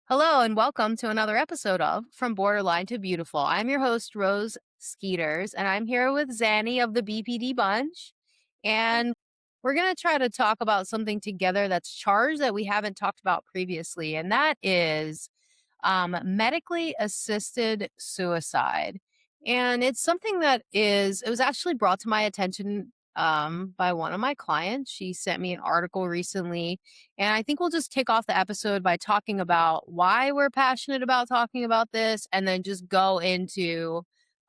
Hello and welcome to another episode of From Borderline to Beautiful. I'm your host, Rose Skeeters, and I'm here with Xannie of the BPD bunch. And we're going to try to talk about something together that's charged that we haven't talked about previously, and that is medically assisted suicide. And it's something it was actually brought to my attention by one of my clients. She sent me an article recently, and I think we'll just kick off the episode by talking about why we're passionate about talking about this, and then just go into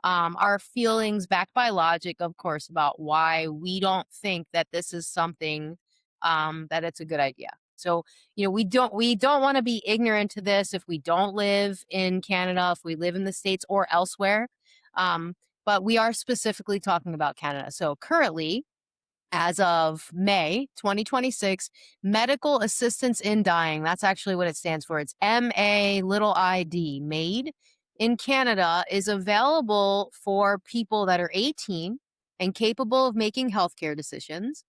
our feelings backed by logic, of course, about why we don't think that this is something that it's a good idea. So, we don't want to be ignorant to this if we don't live in Canada, if we live in the States or elsewhere. Um, but we are specifically talking about Canada. So currently, as of May 2026, medical assistance in dying, that's actually what it stands for. It's MAID, MAID in Canada, is available for people that are 18 and capable of making healthcare decisions,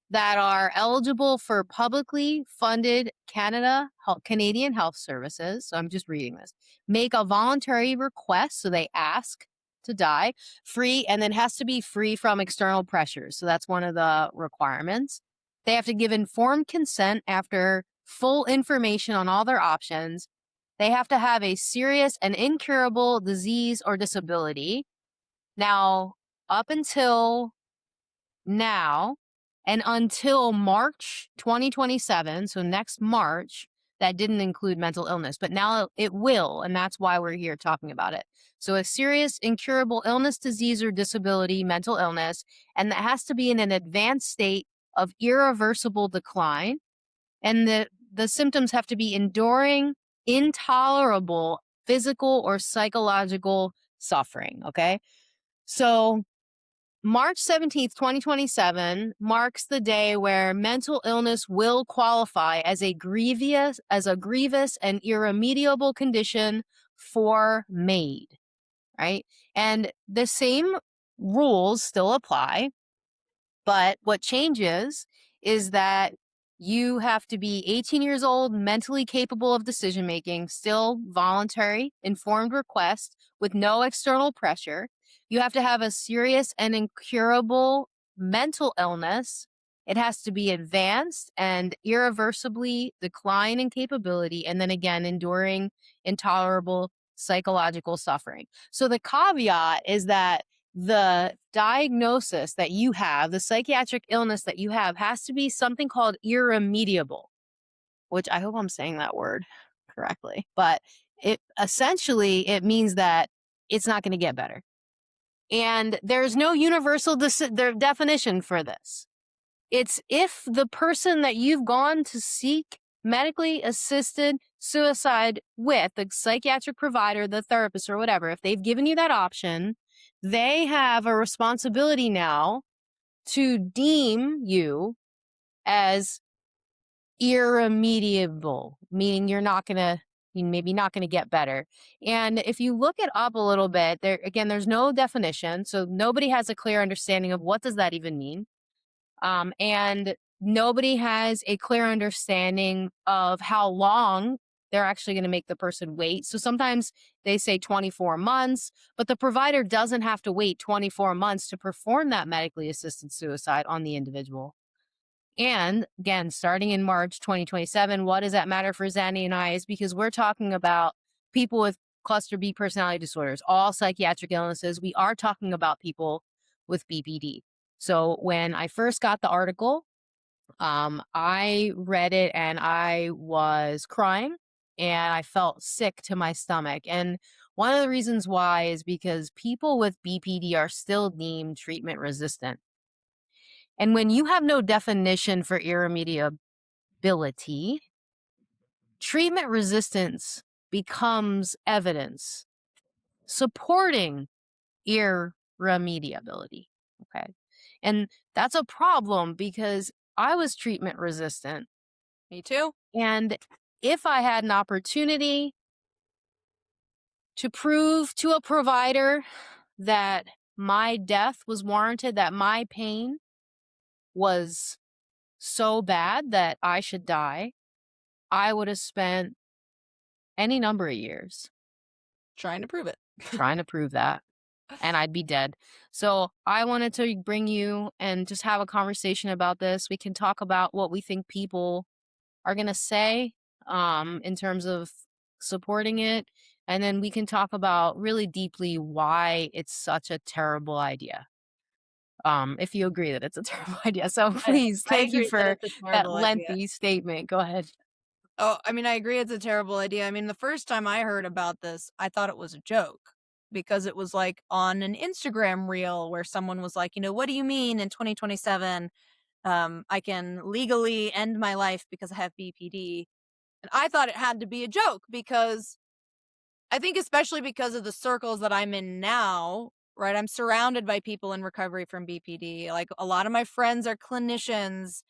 that are eligible for publicly funded Canadian health services. So I'm just reading this. Make a voluntary request, so they ask to die, free, and then has to be free from external pressures. So that's one of the requirements. They have to give informed consent after full information on all their options. They have to have a serious and incurable disease or disability. Now, up until now, and until March 2027, so next March, that didn't include mental illness, but now it will, and that's why we're here talking about it. So a serious incurable illness, disease, or disability, mental illness, and that has to be in an advanced state of irreversible decline, and the symptoms have to be enduring, intolerable physical or psychological suffering, okay? So March 17th, 2027 marks the day where mental illness will qualify as a grievous and irremediable condition for MAID, right? And the same rules still apply, but what changes is that you have to be 18 years old, mentally capable of decision making, still voluntary, informed request with no external pressure. You have to have a serious and incurable mental illness. It has to be advanced and irreversibly decline in capability, and then again, enduring intolerable psychological suffering. So the caveat is that the diagnosis that you have, the psychiatric illness that you have, has to be something called irremediable, which I hope I'm saying that word correctly. But it means that it's not going to get better. And there's no universal definition for this. It's if the person that you've gone to seek medically assisted suicide with, the psychiatric provider, the therapist, or whatever, if they've given you that option, they have a responsibility now to deem you as irremediable, meaning maybe not going to get better. And if you look it up a little bit, there's no definition. So nobody has a clear understanding of what does that even mean. And nobody has a clear understanding of how long they're actually going to make the person wait. So sometimes they say 24 months, but the provider doesn't have to wait 24 months to perform that medically assisted suicide on the individual. And again, starting in March 2027, what does that matter for Xannie and I is because we're talking about people with cluster B personality disorders, all psychiatric illnesses. We are talking about people with BPD. So when I first got the article, I read it and I was crying and I felt sick to my stomach. And one of the reasons why is because people with BPD are still deemed treatment resistant. And when you have no definition for irremediability, treatment resistance becomes evidence supporting irremediability. Okay. And that's a problem because I was treatment resistant. Me too. And if I had an opportunity to prove to a provider that my death was warranted, that my pain was so bad that I should die, I would have spent any number of years Trying to prove it. trying to prove that, and I'd be dead. So I wanted to bring you and just have a conversation about this. We can talk about what we think people are going to say in terms of supporting it. And then we can talk about really deeply why it's such a terrible idea. If you agree that it's a terrible idea. So I please, I thank you agree that for it's a that terrible idea. lengthy statement. Go ahead. Oh, I mean, I agree it's a terrible idea. I mean, the first time I heard about this, I thought it was a joke because it was like on an Instagram reel where someone was like, "What do you mean in 2027 I can legally end my life because I have BPD?" And I thought it had to be a joke because I think especially because of the circles that I'm in now, right? I'm surrounded by people in recovery from BPD. Like a lot of my friends are clinicians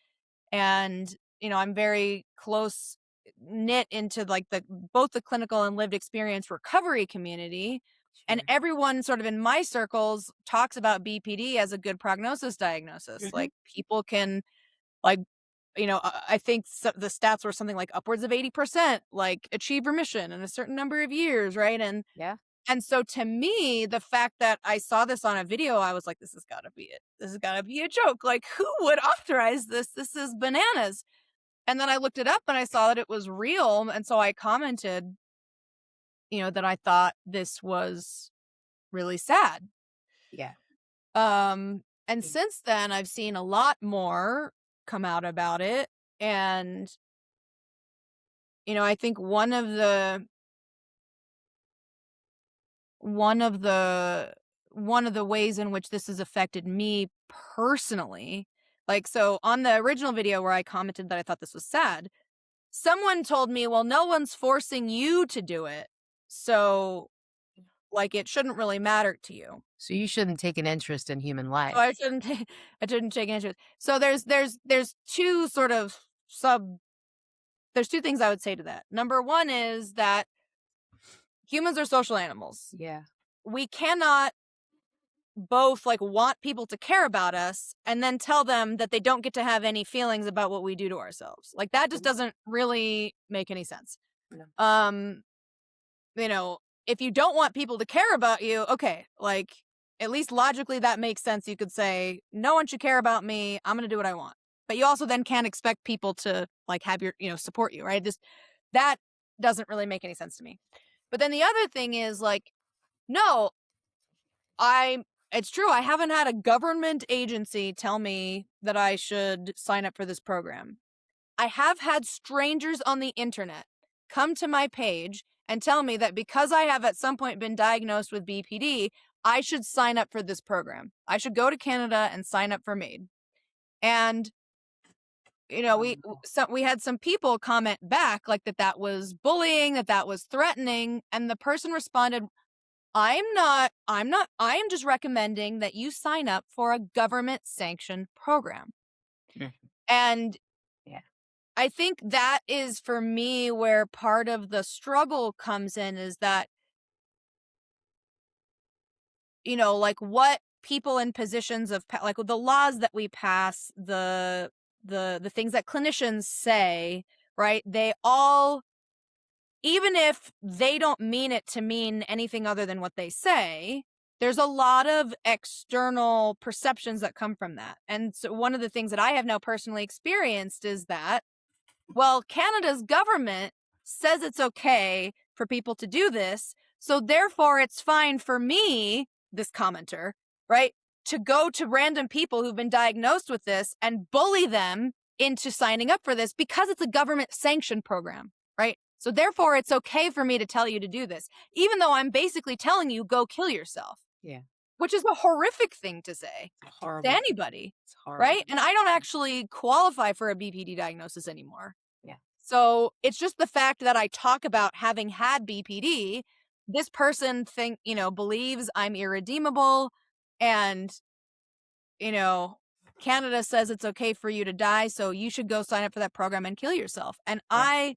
and I'm very close knit into like the both the clinical and lived experience recovery community, and Sure. everyone sort of in my circles talks about BPD as a good prognosis diagnosis. Hmm. Like people can like I think the stats were something like upwards of 80% like achieve remission in a certain number of years, right? Yeah. And so to me, the fact that I saw this on a video, I was like, this has got to be it. This has got to be a joke. Like, who would authorize this? This is bananas. And then I looked it up and I saw that it was real. And so I commented, that I thought this was really sad. Yeah. And since then, I've seen a lot more come out about it. And, I think one of the one of the ways in which this has affected me personally, like, so on the original video where I commented that I thought this was sad, someone told me, "Well, no one's forcing you to do it, so, like, it shouldn't really matter to you." So you shouldn't take an interest in human So I life. shouldn't I shouldn't take interest. So there's 2 sort of sub there's 2 things I would say to that. Number 1 is that humans are social animals. Yeah. We cannot both like want people to care about us and then tell them that they don't get to have any feelings about what we do to ourselves. Like that just Mhm. doesn't really make any sense. No. Um, you know, if you don't want people to care about you, okay, like at least logically that makes sense. You could say, no one should care about me. I'm going to do what I want. But you also then can't expect people to like have support you, right? Just that doesn't really make any sense to me. But then the other thing is like, no, I it's true, I haven't had a government agency tell me that I should sign up for this program. I have had strangers on the internet come to my page and tell me that because I have at some point been diagnosed with BPD, I should sign up for this program. I should go to Canada and sign up for MAID. And we had some people comment back like that was bullying, that was threatening, and the person responded, I am just recommending that you sign up for a government sanctioned program. Mhm. And Yeah. I think that is for me where part of the struggle comes in is that, like what people in positions of like the laws that we pass, the things that clinicians say, right? They all, even if they don't mean it to mean anything other than what they say, there's a lot of external perceptions that come from that. And so one of the things that I have now personally experienced is that, well, Canada's government says it's okay for people to do this. So therefore, it's fine for me, this commenter, right, to go to random people who've been diagnosed with this and bully them into signing up for this because it's a government sanctioned program, right? So therefore, it's okay for me to tell you to do this, even though I'm basically telling you, go kill yourself, Yeah. which is a horrific thing to say It's to horrible. anybody, It's horrible. right? And I don't actually qualify for a BPD diagnosis anymore. Yeah. So it's just the fact that I talk about having had BPD. This person believes I'm irredeemable, and you know, Canada says it's okay for you to die, so you should go sign up for that program and kill yourself. And Yeah.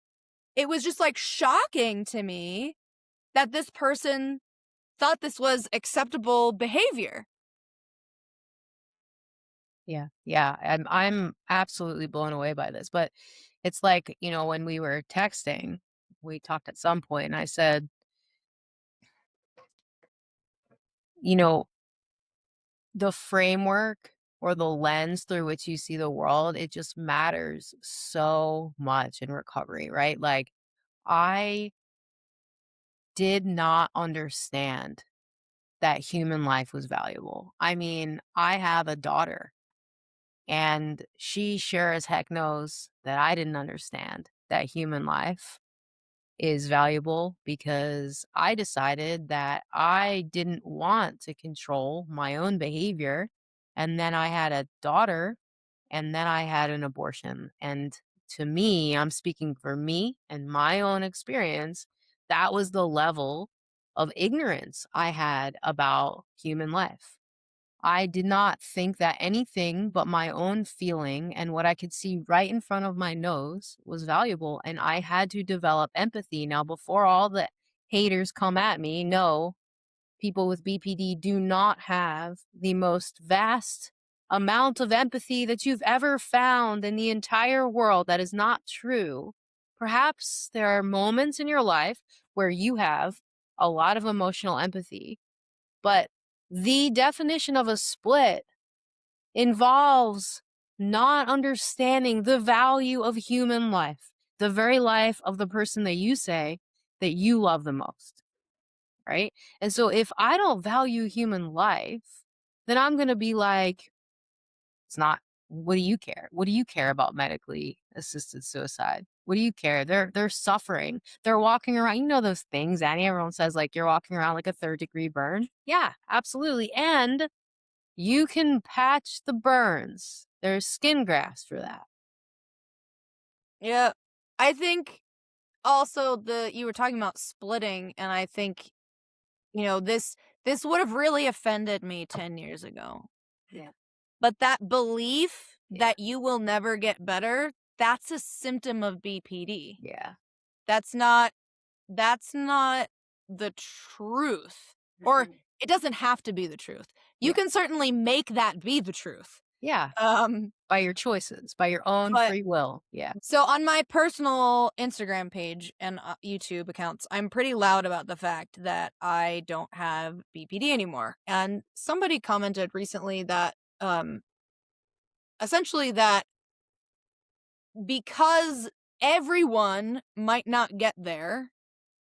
it was just like shocking to me that this person thought this was acceptable behavior. Yeah. Yeah. I'm absolutely blown away by this. But it's like, when we were texting. we talked at some point, and I said, you know, the framework or the lens through which you see the world, it just matters so much in recovery, right? Like, I did not understand that human life was valuable. I mean, I have a daughter, and she sure as heck knows that I didn't understand that human life is valuable because I decided that I didn't want to control my own behavior. And then I had a daughter, and then I had an abortion. And to me, I'm speaking for me and my own experience, that was the level of ignorance I had about human life. I did not think that anything but my own feeling and what I could see right in front of my nose was valuable. And I had to develop empathy. Now, before all the haters come at me, no, people with BPD do not have the most vast amount of empathy that you've ever found in the entire world. That is not true. Perhaps there are moments in your life where you have a lot of emotional empathy, but the definition of a split involves not understanding the value of human life, the very life of the person that you say that you love the most, right? And so if I don't value human life, then I'm going to be like, it's not, what do you care? What do you care about medically assisted suicide? What do you care? They're suffering. They're walking around. You know those things, Annie. Everyone says like you're walking around like a third-degree burn. Yeah, absolutely. And you can patch the burns. There's skin grafts for that. Yeah. I think also the you were talking about splitting, and I think, this would have really offended me 10 years ago. Yeah. But that belief Yeah. that you will never get better, that's a symptom of BPD. Yeah. That's not that's not the truth. Or Mm-mm. it doesn't have to be the truth. You Yeah. can certainly make that be the truth. Yeah. Um, By your choices, by your own but free will. Yeah. so on my personal Instagram page and YouTube accounts, I'm pretty loud about the fact that I don't have BPD anymore. And somebody commented recently that essentially that because everyone might not get there,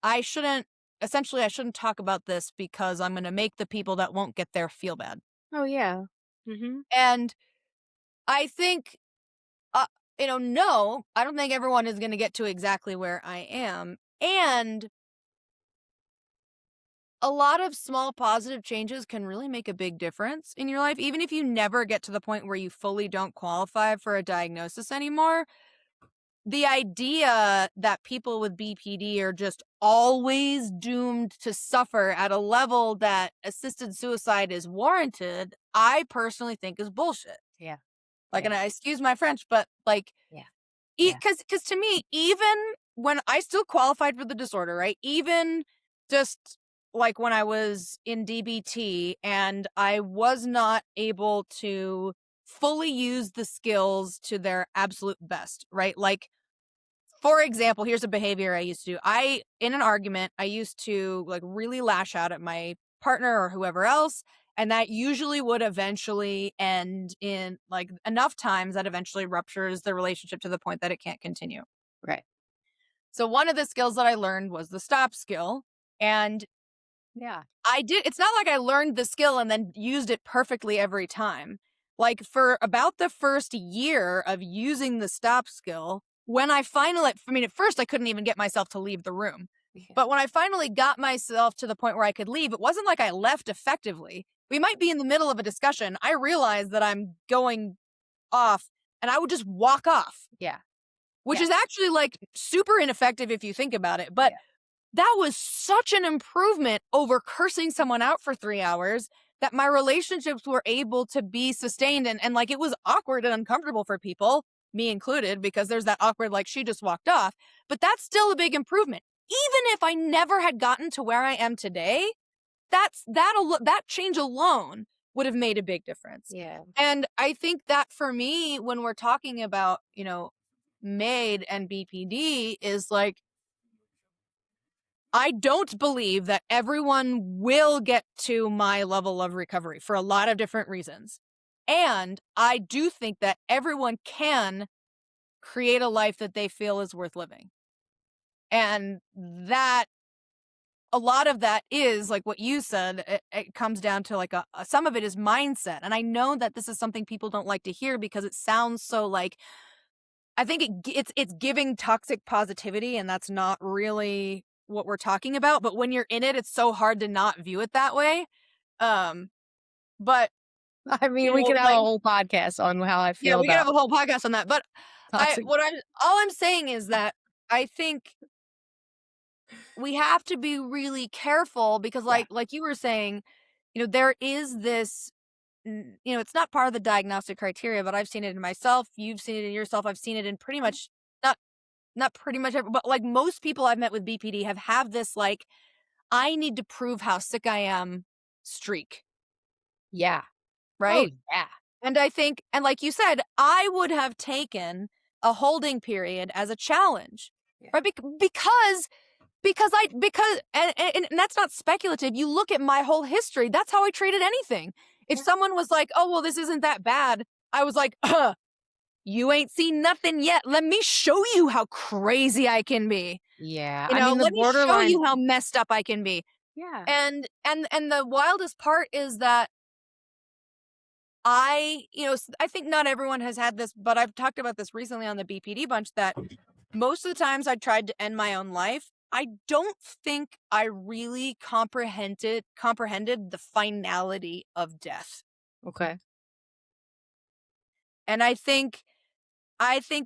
I shouldn't I shouldn't talk about this because I'm going to make the people that won't get there feel bad. Oh, yeah. Mhm. And I think uh, no, I don't think everyone is going to get to exactly where I am. And a lot of small positive changes can really make a big difference in your life. Even if you never get to the point where you fully don't qualify for a diagnosis anymore, the idea that people with BPD are just always doomed to suffer at a level that assisted suicide is warranted, I personally think is bullshit. Yeah. Like, Yeah. and I excuse my French, but like, Yeah. Yeah. because to me, even when I still qualified for the disorder, right? Even just like when I was in DBT and I was not able to fully use the skills to their absolute best, right? Like, for example, here's a behavior I used to do. In an argument, I used to like really lash out at my partner or whoever else. And that usually would eventually end in like enough times that eventually ruptures the relationship to the point that it can't continue. Right. So, one of the skills that I learned was the stop skill. And Yeah. it's not like I learned the skill and then used it perfectly every time. Like for about the first year of using the stop skill, when at first I couldn't even get myself to leave the room. Yeah. But when I finally got myself to the point where I could leave, it wasn't like I left effectively. We might be in the middle of a discussion. I realized that I'm going off and I would just walk off, Yeah. which Yeah. is actually like super ineffective if you think about it. But Yeah. that was such an improvement over cursing someone out for 3 hours that my relationships were able to be sustained, and, like, it was awkward and uncomfortable for people, me included, because there's that awkward, like, she just walked off, but that's still a big improvement. Even if I never had gotten to where I am today, that change alone would have made a big difference. Yeah. And I think that for me, when we're talking about, MAID and BPD is like I don't believe that everyone will get to my level of recovery for a lot of different reasons. And I do think that everyone can create a life that they feel is worth living. And that a lot of that is like what you said, it comes down to like some of it is mindset. And I know that this is something people don't like to hear because it sounds so like I think it's giving toxic positivity, and that's not really what we're talking about. But when you're in it, it's so hard to not view it that way. Um, but I mean, we could have a like whole podcast on how I yeah, feel we could about have a whole podcast on that. But toxic. all I'm saying is that I think we have to be really careful because, Yeah. like you were saying, there is this. It's not part of the diagnostic criteria, but I've seen it in myself. You've seen it in yourself. I've seen it in pretty much not not pretty much but like most people I've met with BPD have this like I need to prove how sick I am streak, Yeah. Oh, right? yeah. And I think, and like you said, I would have taken a holding period as a challenge, Yeah. right? Because and that's not speculative. You look at my whole history. That's how I treated anything. If Yeah. someone was like, "Oh, well, this isn't that bad," I was like, you ain't seen nothing yet. Let me show you how crazy I can be. Yeah. I mean, the Let me show borderline. you how messed up I can be." Yeah. And the wildest part is that I think not everyone has had this, but I've talked about this recently on the BPD bunch that most of the times I tried to end my own life, I don't think I really comprehended the finality of death. Okay. And I think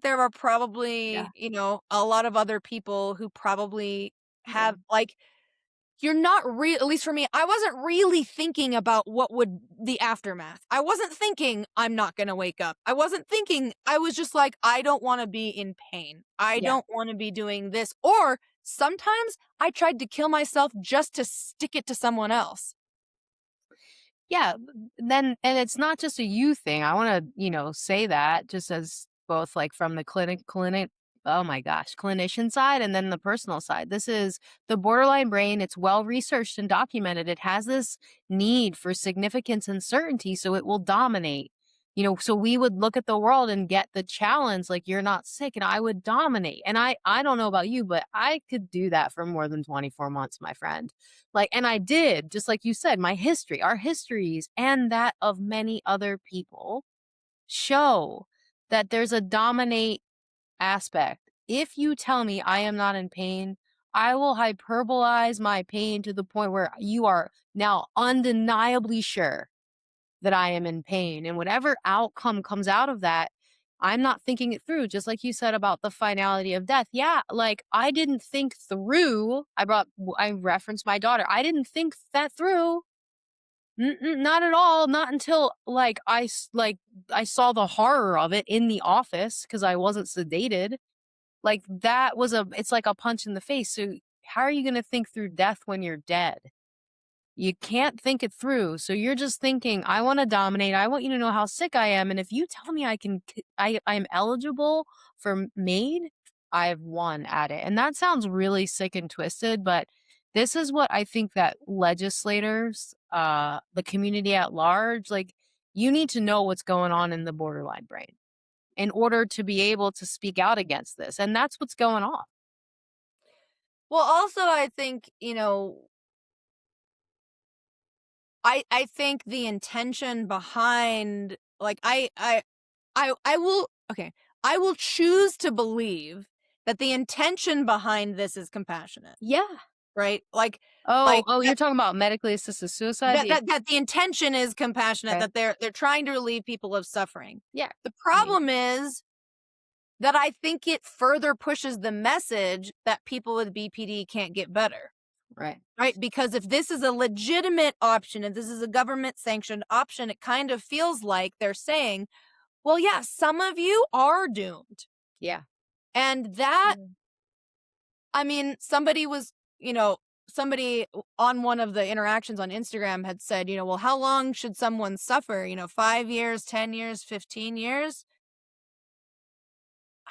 there are probably, Yeah. a lot of other people who probably Yeah. have like you're not real at least for me, I wasn't really thinking about what would the aftermath. I wasn't thinking I'm not going to wake up. I wasn't thinking I was just like I don't want to be in pain. I Yeah. don't want to be doing this or sometimes I tried to kill myself just to stick it to someone else. Yeah, then and it's not just a you thing. I wanna, say that just as both, like, from the clinic oh my gosh, clinician side and then the personal side. This is the borderline brain, it's well researched and documented. It has this need for significance and certainty, so it will dominate. So we would look at the world and get the challenge, like, "You're not sick," and I would dominate. And I don't know about you, but I could do that for more than 24 months, my friend. Like, and I did, just like you said, our histories, and that of many other people show that there's a dominate aspect. If you tell me I am not in pain, I will hyperbolize my pain to the point where you are now undeniably sure that I am in pain. And whatever outcome comes out of that, I'm not thinking it through. Just like you said about the finality of death. Yeah, like I didn't think through. I referenced my daughter. I didn't think that through. Not at all. Not until like I saw the horror of it in the office because I wasn't sedated. Like that was it's like a punch in the face. So how are you going to think through death when you're dead? You can't think it through. So you're just thinking, I want to dominate. I want you to know how sick I am. And if you tell me I am eligible for MAID, I've won at it. And that sounds really sick and twisted, but this is what I think that legislators, the community at large, like you need to know what's going on in the borderline brain in order to be able to speak out against this. And that's what's going on. Well, also I think, I think the intention behind like I will okay. I will choose to believe that the intention behind this is compassionate, Yeah. right? Oh, Like oh, you're talking about medically assisted suicide? that the intention is compassionate, Okay. that they're trying to relieve people of suffering. Yeah. The I mean, problem is that I think it further pushes the message that people with BPD can't get better. right. Right? Because if this is a legitimate option, if this is a government sanctioned option, it kind of feels like they're saying, well, yeah, some of you are doomed. Yeah. And that, Mm. I mean, somebody on one of the interactions on Instagram had said, well, how long should someone suffer? 5 years, 10 years, 15 years?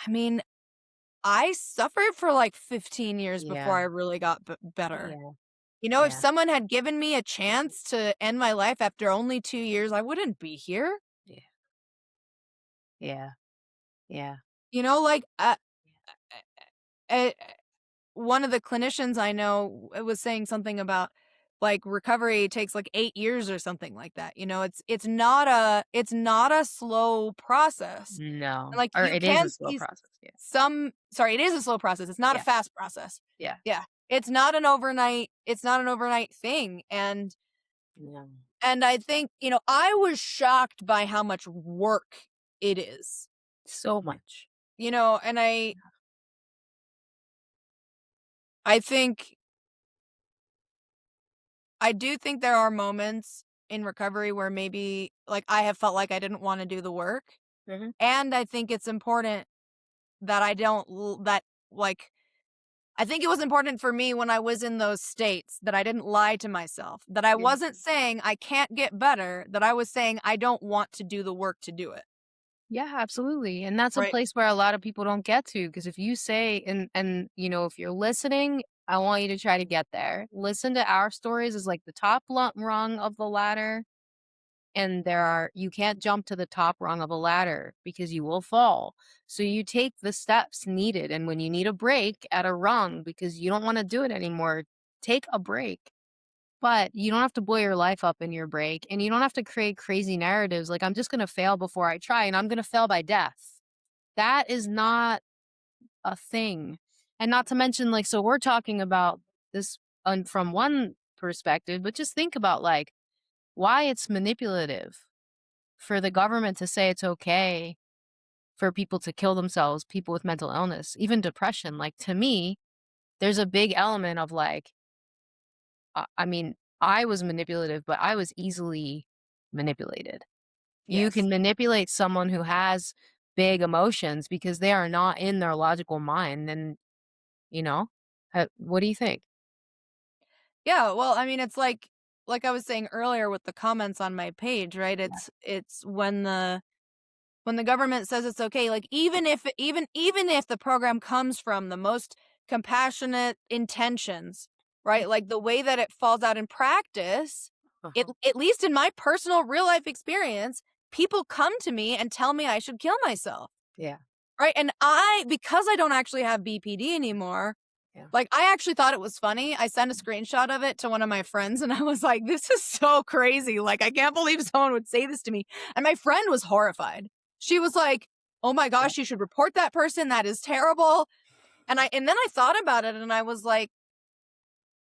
I mean, I suffered for like 15 years before Yeah. I really got better. Yeah. You know, if Yeah. someone had given me a chance to end my life after only 2 years, I wouldn't be here. Yeah. Yeah. Yeah. You know, like, eh, one of the clinicians I know was saying something about, like, recovery takes, like, 8 years or something like that, you know? It's not a slow process. No. Like, Or you it is a can slow see process. Yeah. sorry, it is a slow process, it's not a Yeah. fast process. Yeah. Yeah. It's not an overnight thing, No. and I think, I was shocked by how much work it is, So much. and I think I do think there are moments in recovery where maybe, like, I have felt like I didn't wanna do the work, Mhm. and I think it's important that I don't l that, like I think it was important for me when I was in those states that I didn't lie to myself, that I Yeah. wasn't saying I can't get better, that I was saying I don't want to do the work to do it, Yeah, absolutely. And that's a right? place where a lot of people don't get to because if you say if you're listening, I want you to try to get there. Listen to our stories is like the top rung of the ladder and you can't jump to the top rung of a ladder because you will fall. So you take the steps needed and when you need a break at a rung because you don't want to do it anymore, take a break. But you don't have to blow your life up in your break, and you don't have to create crazy narratives like, "I'm just gonna fail before I try, and I'm gonna fail by death." That is not a thing. And not to mention, like, so we're talking about this from one perspective, but just think about, like, why it's manipulative for the government to say it's okay for people to kill themselves, people with mental illness, even depression. Like, to me, there's a big element of, like, I mean, I was manipulative, but I was easily manipulated. You Yes. can manipulate someone who has big emotions because they are not in their logical mind. And, you know, what do you think? Yeah, well, I mean, it's like I was saying earlier with the comments on my page, right? Yeah. It's when the government says it's okay, like even if the program comes from the most compassionate intentions, right? Like the way that it falls out in practice, it Uh-huh. at least in my personal real life experience, people come to me and tell me I should kill myself, Yeah. right? And because I don't actually have BPD anymore, Yeah. like, I actually thought it was funny. I sent a screenshot of it to one of my friends, and I was like, "This is so crazy, like, I can't believe someone would say this to me," and my friend was horrified. She was like, "Oh my Yeah. gosh, you should report that person, that is terrible," and then I thought about it, and I was like,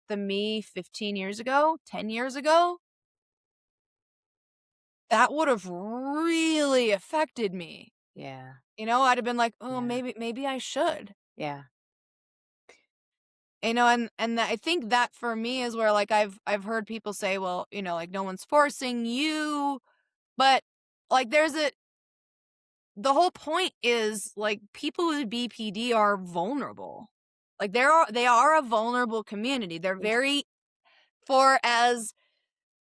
"The me 15 years ago, 10 years ago, that would've really affected me." Yeah. You know, I'd have been like, "Oh, Yeah. maybe I should." Yeah. And I think that for me is where, like, I've heard people say, "Well, like, no one's forcing you," but, like, the whole point is, like, people with BPD are vulnerable. Like, they are a vulnerable community. They're Yeah. very for as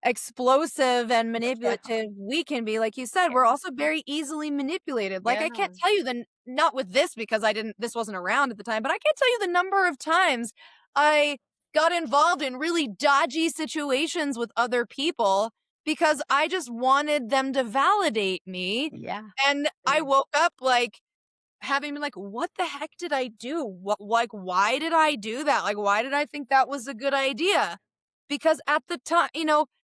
explosive and Yeah. manipulative we can be, like you said, we're also very easily manipulated. Like, Yeah. I can't tell you not with this because this wasn't around at the time, but I can't tell you the number of times I got involved in really dodgy situations with other people because I just wanted them to validate me, Yeah. and I Yeah. woke up, like, having been like, "What the heck did I do? Why did I do that? Like, why did I think that was a good idea?" Because at the time,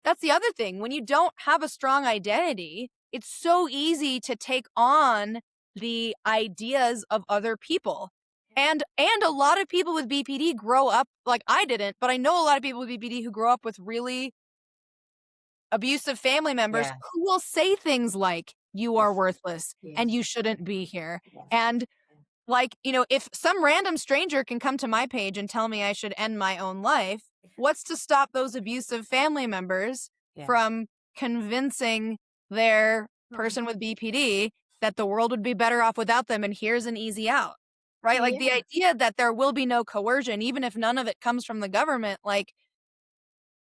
that's the other thing. When you don't have a strong identity, it's so easy to take on the ideas of other people. And a lot of people with BPD grow up like I didn't, but I know a lot of people with BPD who grow up with really abusive family members Yeah. who will say things like, "You are Yes. worthless and Yes. you shouldn't be here." Yes. And like, if some random stranger can come to my page and tell me I should end my own life, what's to stop those abusive family members Yeah. from convincing their Mhm. person with BPD that the world would be better off without them and here's an easy out? Right? Like the Yeah. idea that there will be no coercion, even if none of it comes from the government, like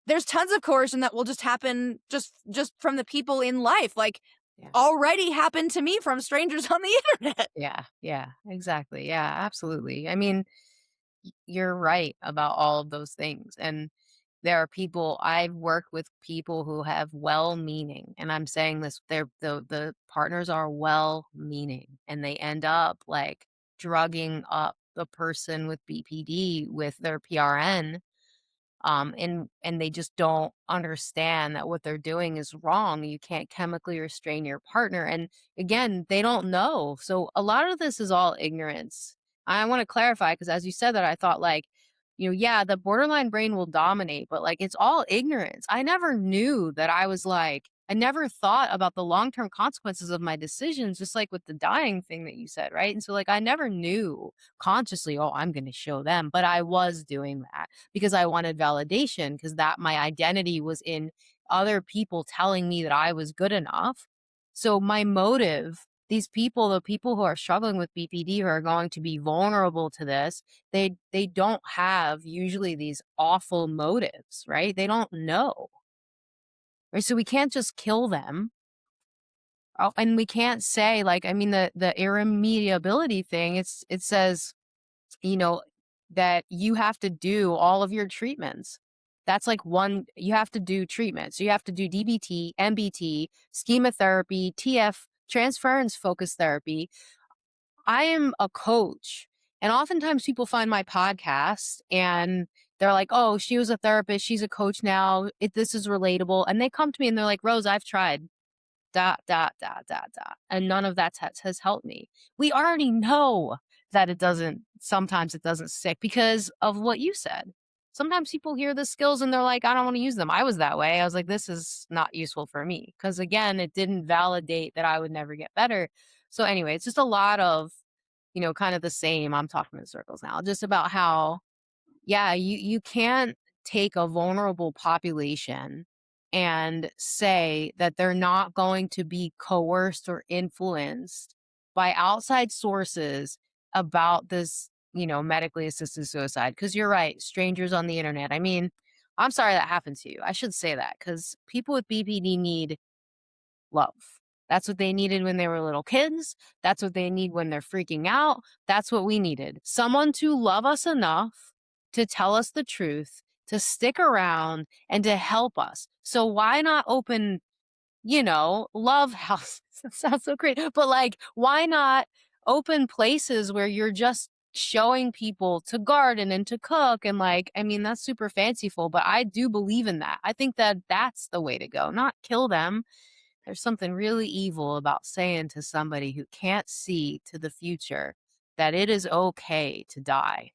there's tons of coercion that will just happen just from the people in life. Like Yeah. already happened to me from strangers on the internet. Yeah. Yeah. Exactly. Yeah. Absolutely. I mean, you're right about all of those things. And there are people I've worked with people who have well-meaning, and I'm saying this, the partners are well-meaning, and they end up like drugging up the person with BPD with their PRN, and they just don't understand that what they're doing is wrong. You can't chemically restrain your partner, and again, they don't know. So a lot of this is all ignorance. I want to clarify because as you said that, I thought like, yeah, the borderline brain will dominate, but like it's all ignorance. I never knew that I was like, I never thought about the long term consequences of my decisions, just like with the dying thing that you said, right? And so, like, I never knew consciously, oh, I'm going to show them, but I was doing that because I wanted validation because that my identity was in other people telling me that I was good enough. So my motive, these people, the people who are struggling with BPD who are going to be vulnerable to this, they don't have usually these awful motives, right? They don't know. Right? So we can't just kill them. Oh, and we can't say like I mean the irremediability thing, it says you know, that you have to do all of your treatments. That's like one, you have to do treatment. So you have to do DBT, MBT, schema therapy, TF, transference focus therapy. I am a coach. And oftentimes people find my podcast and they're like, oh, she was a therapist. She's a coach now. This is relatable. And they come to me and they're like, Rose, I've tried dot, dot, dot, dot, dot. And none of that has helped me. We already know that sometimes it doesn't stick because of what you said. Sometimes people hear the skills and they're like, I don't want to use them. I was that way. I was like, this is not useful for me. Because again, it didn't validate that I would never get better. So anyway, it's just a lot of, kind of the same. I'm talking in circles now, just about how yeah, you can't take a vulnerable population and say that they're not going to be coerced or influenced by outside sources about this, medically assisted suicide. Because you're right, strangers on the internet. I mean, I'm sorry that happened to you. I should say that because people with BPD need love. That's what they needed when they were little kids. That's what they need when they're freaking out. That's what we needed. Someone to love us enough to tell us the truth, to stick around, and to help us. So why not open, love houses? That sounds so great. But like, why not open places where you're just showing people to garden and to cook and like I mean that's super fanciful but I do believe in that. I think that that's the way to go, not kill them. There's something really evil about saying to somebody who can't see to the future that it is okay to die.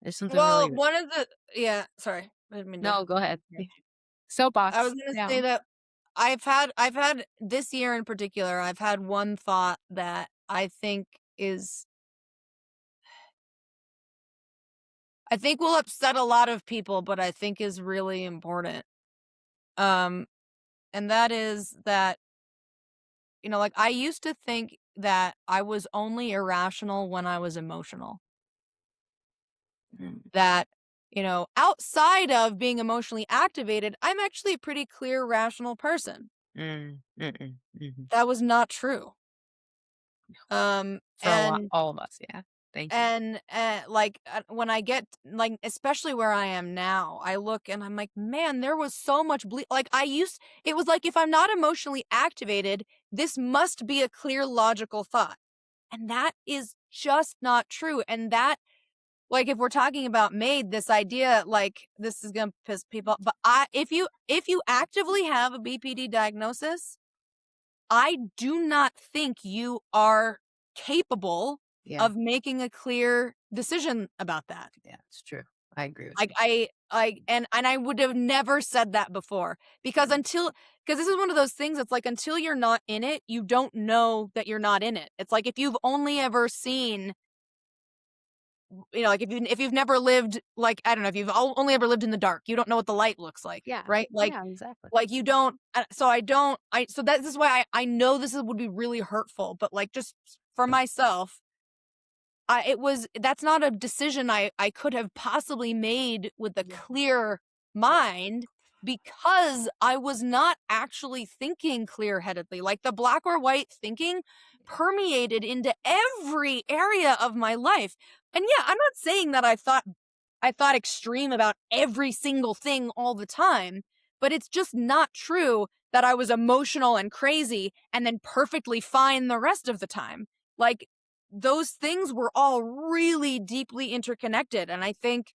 There's something Well, really one of the yeah, sorry. I didn't mean to no, go ahead. interrupt you. I was Soapbox gonna say down. that I've had this year in particular, I've had one thought that is I think will upset a lot of people, but I think is really important. Um, and that is that, like I used to think that I was only irrational when I was emotional. Mm, That, outside of being emotionally activated, I'm actually a pretty clear, rational person. mhm. That was not true. For a lot all of us, yeah. Thank you. Like when I get like, especially where I am now, I look and I'm like, man, there was so much like it was like if I'm not emotionally activated, this must be a clear, logical thought, and that is just not true. And that like, if we're talking about MAID, this idea, like, this is gonna piss people off, but if you actively have a BPD diagnosis, I do not think you are capable Yeah, of making a clear decision about that. yeah, it's true. I agree with Like, you. and I would have never said that before because Mm, because this is one of those things that's like, until you're not in it, you don't know that you're not in it. It's like if you've only ever seen like if you've never lived like I don't know if you've only ever lived in the dark, you don't know what the light looks like, yeah, right? yeah, exactly. Like you don't. So I don't. So that this is why I know would be really hurtful, but like just for myself, that's not a decision I could have possibly made with a Yeah. clear mind. because I was not actually thinking clear-headedly. Like, the black or white thinking permeated into every area of my life. And yeah, I'm not saying that I thought extreme about every single thing all the time, but it's just not true that I was emotional and crazy and then perfectly fine the rest of the time. Like, those things were all really deeply interconnected. And I think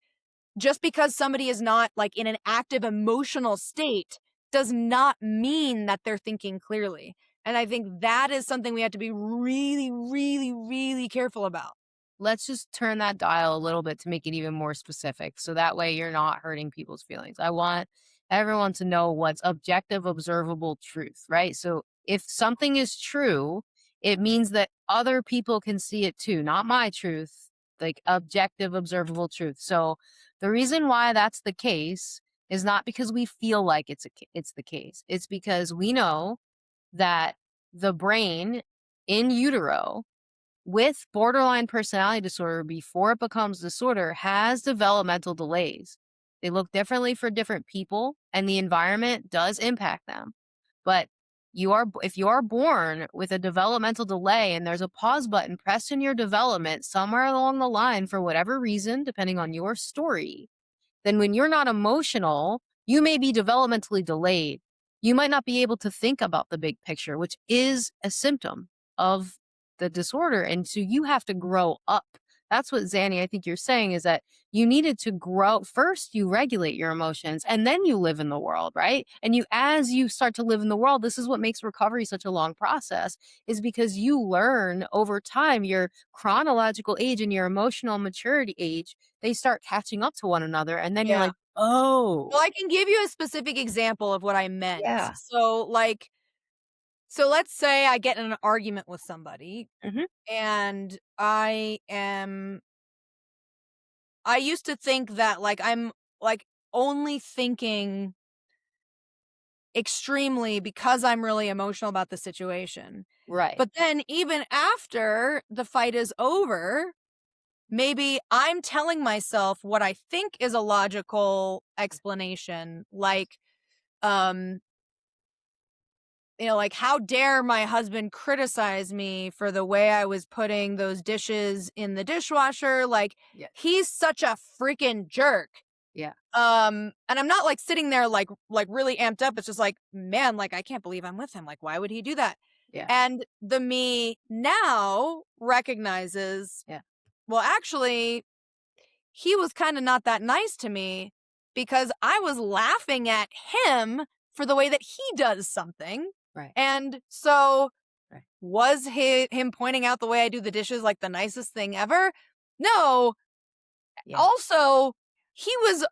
just because somebody is not like in an active emotional state does not mean that they're thinking clearly. And I think that is something we have to be really, really, really careful about. Let's just turn that dial a little bit to make it even more specific. So that way you're not hurting people's feelings. I want everyone to know what's objective, observable truth, right? So if something is true, it means that other people can see it too, not my truth, like objective, observable truth. So the reason why that's the case is not because we feel like it's the case. It's because we know that the brain in utero with borderline personality disorder before it becomes disorder has developmental delays. They look differently for different people and the environment does impact them. But if you are born with a developmental delay and there's a pause button pressed in your development somewhere along the line for whatever reason, depending on your story, then when you're not emotional, you may be developmentally delayed. You might not be able to think about the big picture, which is a symptom of the disorder. And so you have to grow up. That's what Zanny, I think you're saying is that you needed to grow. First, you regulate your emotions and then you live in the world, right? And as you start to live in the world, this is what makes recovery such a long process, is because you learn over time your chronological age and your emotional maturity age, they start catching up to one another. And then you're Yeah. like, oh, Well, I can give you a specific example of what I meant. yeah. So let's say I get in an argument with somebody Hmm. and I used to think that like I'm like only thinking extremely because I'm really emotional about the situation. Right. But then even after the fight is over, maybe I'm telling myself what I think is a logical explanation, like, um, like, how dare my husband criticize me for the way I was putting those dishes in the dishwasher? Like, Yeah. he's such a freaking jerk. Yeah. And I'm not like sitting there like really amped up. It's just like, man, like I can't believe I'm with him. Like, why would he do that? Yeah. And the me now recognizes, Yeah. well, actually, he was kind of not that nice to me because I was laughing at him for the way that he does something. Right. And so Right. was him pointing out the way I do the dishes like the nicest thing ever? No. Yeah. Also, he was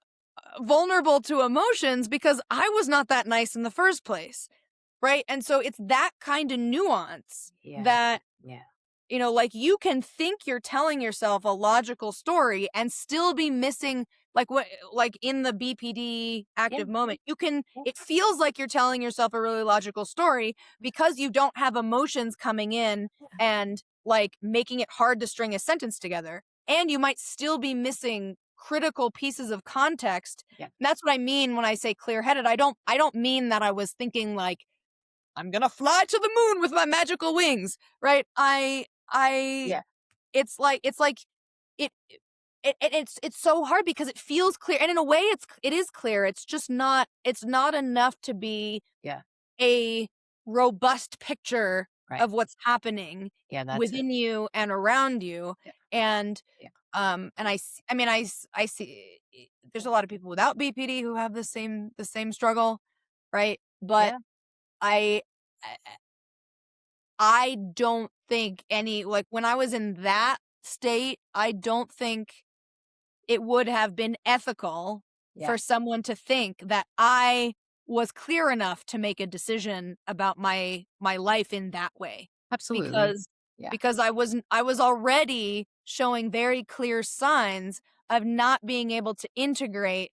vulnerable to emotions because I was not that nice in the first place. Right. And so it's that kind of nuance Yeah. that Yeah. like you can think you're telling yourself a logical story and still be missing like in the BPD Yeah. active moment. Yeah. It feels like you're telling yourself a really logical story because you don't have emotions coming in and like making it hard to string a sentence together. And you might still be missing critical pieces of context. Yeah. And that's what I mean when I say clear-headed. I don't mean that I was thinking like I'm gonna fly to the moon with my magical wings, right? I Yeah. it's like it's so hard because it feels clear, and in a way it is clear. It's not enough to be Yeah. a robust picture Right. of what's happening Yeah. That's it. within you and around you. Yeah. And Yeah. and I mean I see there's a lot of people without BPD who have the same struggle, right? But Yeah. I I don't think any like, when I was in that state, I don't think it would have been ethical Yeah. for someone to think that I was clear enough to make a decision about my life in that way. Absolutely. Because Yeah. because I was already showing very clear signs of not being able to integrate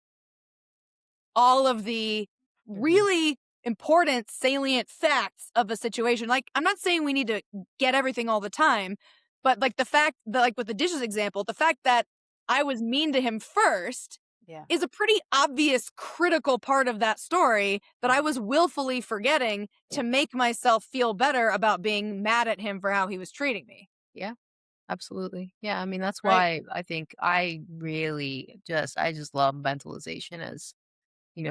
all of the Hmm. really important salient facts of a situation. Like, I'm not saying we need to get everything all the time, but like the fact that like with the dishes example, the fact that I was mean to him first Yeah. is a pretty obvious critical part of that story that I was willfully forgetting Yeah. to make myself feel better about being mad at him for how he was treating me, Yeah. Absolutely. Yeah. I mean, that's right? why I think I just love mentalization as,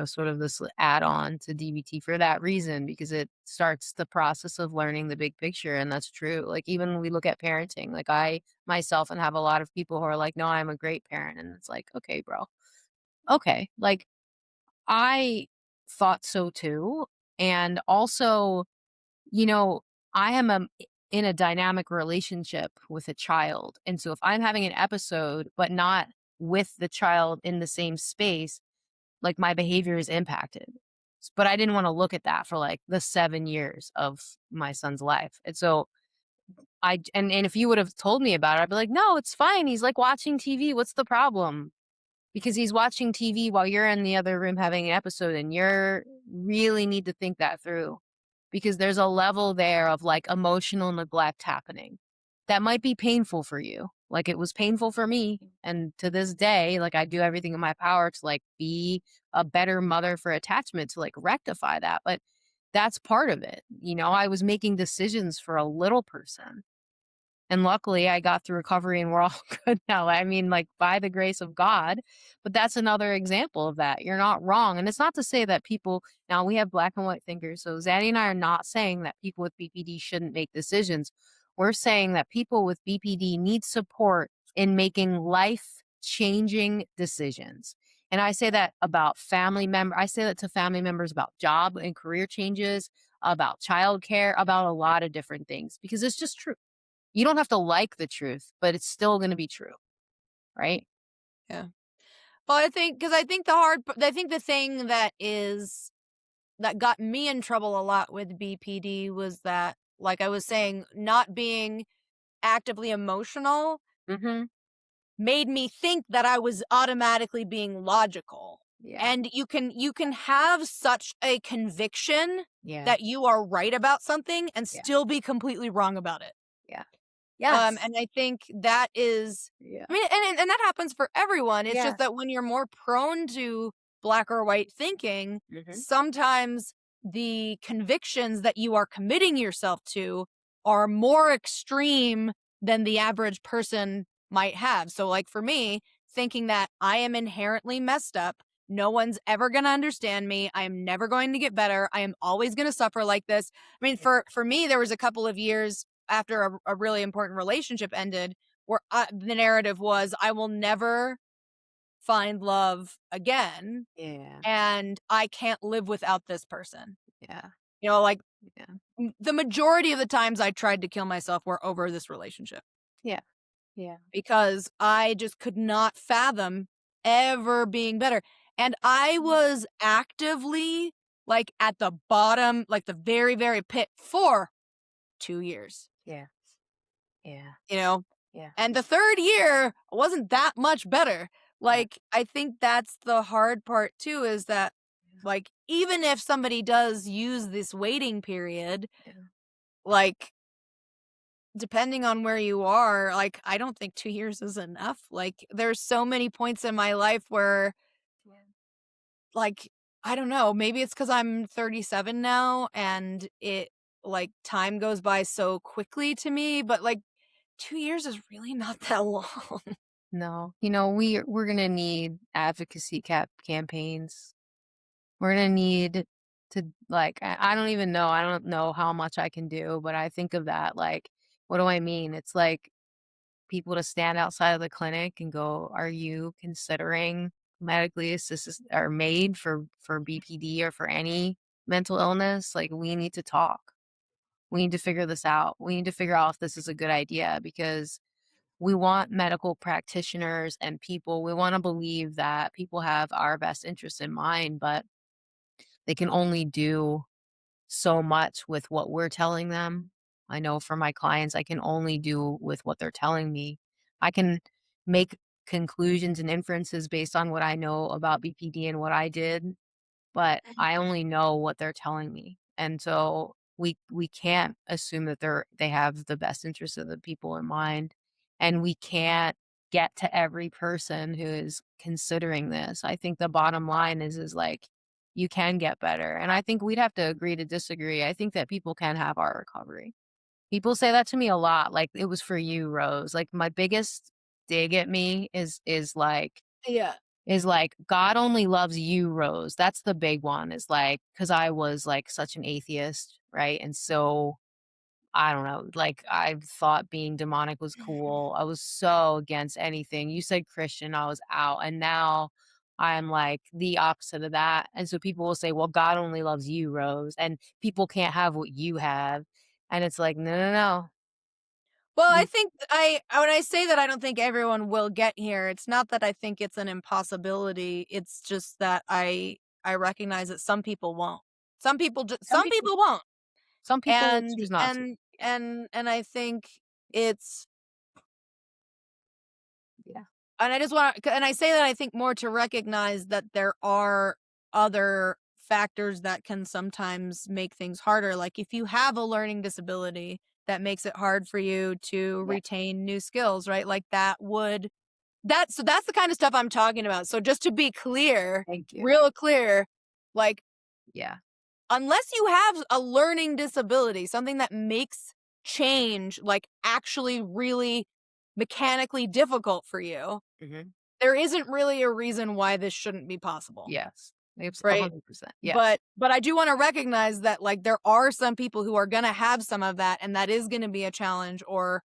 sort of this add on to DBT for that reason, because it starts the process of learning the big picture. And that's true. Like, even when we look at parenting, like I myself and have a lot of people who are like, no, I'm a great parent. And it's like, okay, bro. Okay. Like, I thought so too. And also, you know, I am in a dynamic relationship with a child. And so if I'm having an episode, but not with the child in the same space, like my behavior is impacted. But I didn't want to look at that for like the 7 years of my son's life. And so and if you would have told me about it, I'd be like, no, it's fine. He's like watching TV. What's the problem? Because he's watching TV while you're in the other room having an episode, and you're really need to think that through, because there's a level there of like emotional neglect happening that might be painful for you. Like it was painful for me. And to this day, like I do everything in my power to like be a better mother for attachment to like rectify that. But that's part of it. I was making decisions for a little person, and luckily, I got through recovery and we're all good now. I mean, like by the grace of God. But that's another example of that. You're not wrong. And it's not to say that people, now we have black and white thinkers. So Zaddy and I are not saying that people with BPD shouldn't make decisions. We're saying that people with BPD need support in making life changing decisions. And I say that about I say that to family members about job and career changes, about childcare, about a lot of different things, because it's just true. You don't have to like the truth, but it's still gonna be true, right? Yeah. Well, I think I think the thing that got me in trouble a lot with BPD was that, like I was saying, not being actively emotional Mhm. made me think that I was automatically being logical. Yeah. And you can have such a conviction Yeah. that you are right about something and Yeah. still be completely wrong about it. Yeah. Yes. And I think that is, Yeah. I mean, and that happens for everyone. It's Yeah. just that when you're more prone to black or white thinking, Mhm. sometimes the convictions that you are committing yourself to are more extreme than the average person might have. So, like for me, thinking that I am inherently messed up, no one's ever going to understand me, I am never going to get better, I am always going to suffer like this. I mean, Yeah. for me, there was a couple of years after a really important relationship ended where the narrative was I will never find love again Yeah. and I can't live without this person. Yeah. You know, like Yeah. the majority of the times I tried to kill myself were over this relationship Yeah. Yeah. because I just could not fathom ever being better. And I was actively like at the bottom, like the very, very pit for 2 years, Yeah. Yeah. you know? Yeah. And the 3rd year wasn't that much better. Yeah. Like, I think that's the hard part too, is that, like, even if somebody does use this waiting period, Yeah. like, depending on where you are, like, I don't think 2 years is enough. Like, there's so many points in my life where, Yeah. like, I don't know, maybe it's because 'cause I'm 37 now and like, time goes by so quickly to me, but, like, 2 years is really not that long. No. We're gonna need advocacy campaigns. We're gonna need to, like, I don't even know. I don't know how much I can do, but I think of that like, what do I mean? It's like people to stand outside of the clinic and go, "Are you considering medically assisted or MAID for BPD or for any mental illness? Like, we need to talk. We need to figure this out. We need to figure out if this is a good idea, because we want medical practitioners and people. We want to believe that people have our best interests in mind, but they can only do so much with what we're telling them. I know for my clients, I can only do with what they're telling me. I can make conclusions and inferences based on what I know about BPD and what I did, but I only know what they're telling me. And so we can't assume that they have the best interests of the people in mind. And we can't get to every person who is considering this. I think the bottom line is like you can get better. And I think we'd have to agree to disagree. I think that people can have art recovery. People say that to me a lot, like, "It was for you, Rose." Like, my biggest dig at me Yeah. is like, "God only loves you, Rose." That's the big one, is like, because I was, like, such an atheist, right? And so, I don't know, like, I thought being demonic was cool. I was so against anything. You said Christian, I was out, and now I'm, like, the opposite of that, and so people will say, "Well, God only loves you, Rose, and people can't have what you have." And it's like, "No, no, no." Well, I You think when I say that I don't think everyone will get here, it's not that I think it's an impossibility. It's just that I recognize that some people won't. some Some people people won't. some people will And choose not to. and Yeah, and I think it's yeah, and I just want to, and I say that I think more to recognize that there are other factors that can sometimes make things harder. Like if you have a learning disability that makes it hard for you to yeah. retain new skills, right? Like that's the kind of stuff I'm talking about. So just to be clear, Thank you. real clear, like Yeah, unless you have a learning disability, something that makes change like actually really mechanically difficult for you, mhm. there isn't really a reason why this shouldn't be possible, Yes. It's right? 100%. Yes. But I do wanna recognize that, like, there are some people who are gonna have some of that, and that is gonna be a challenge or,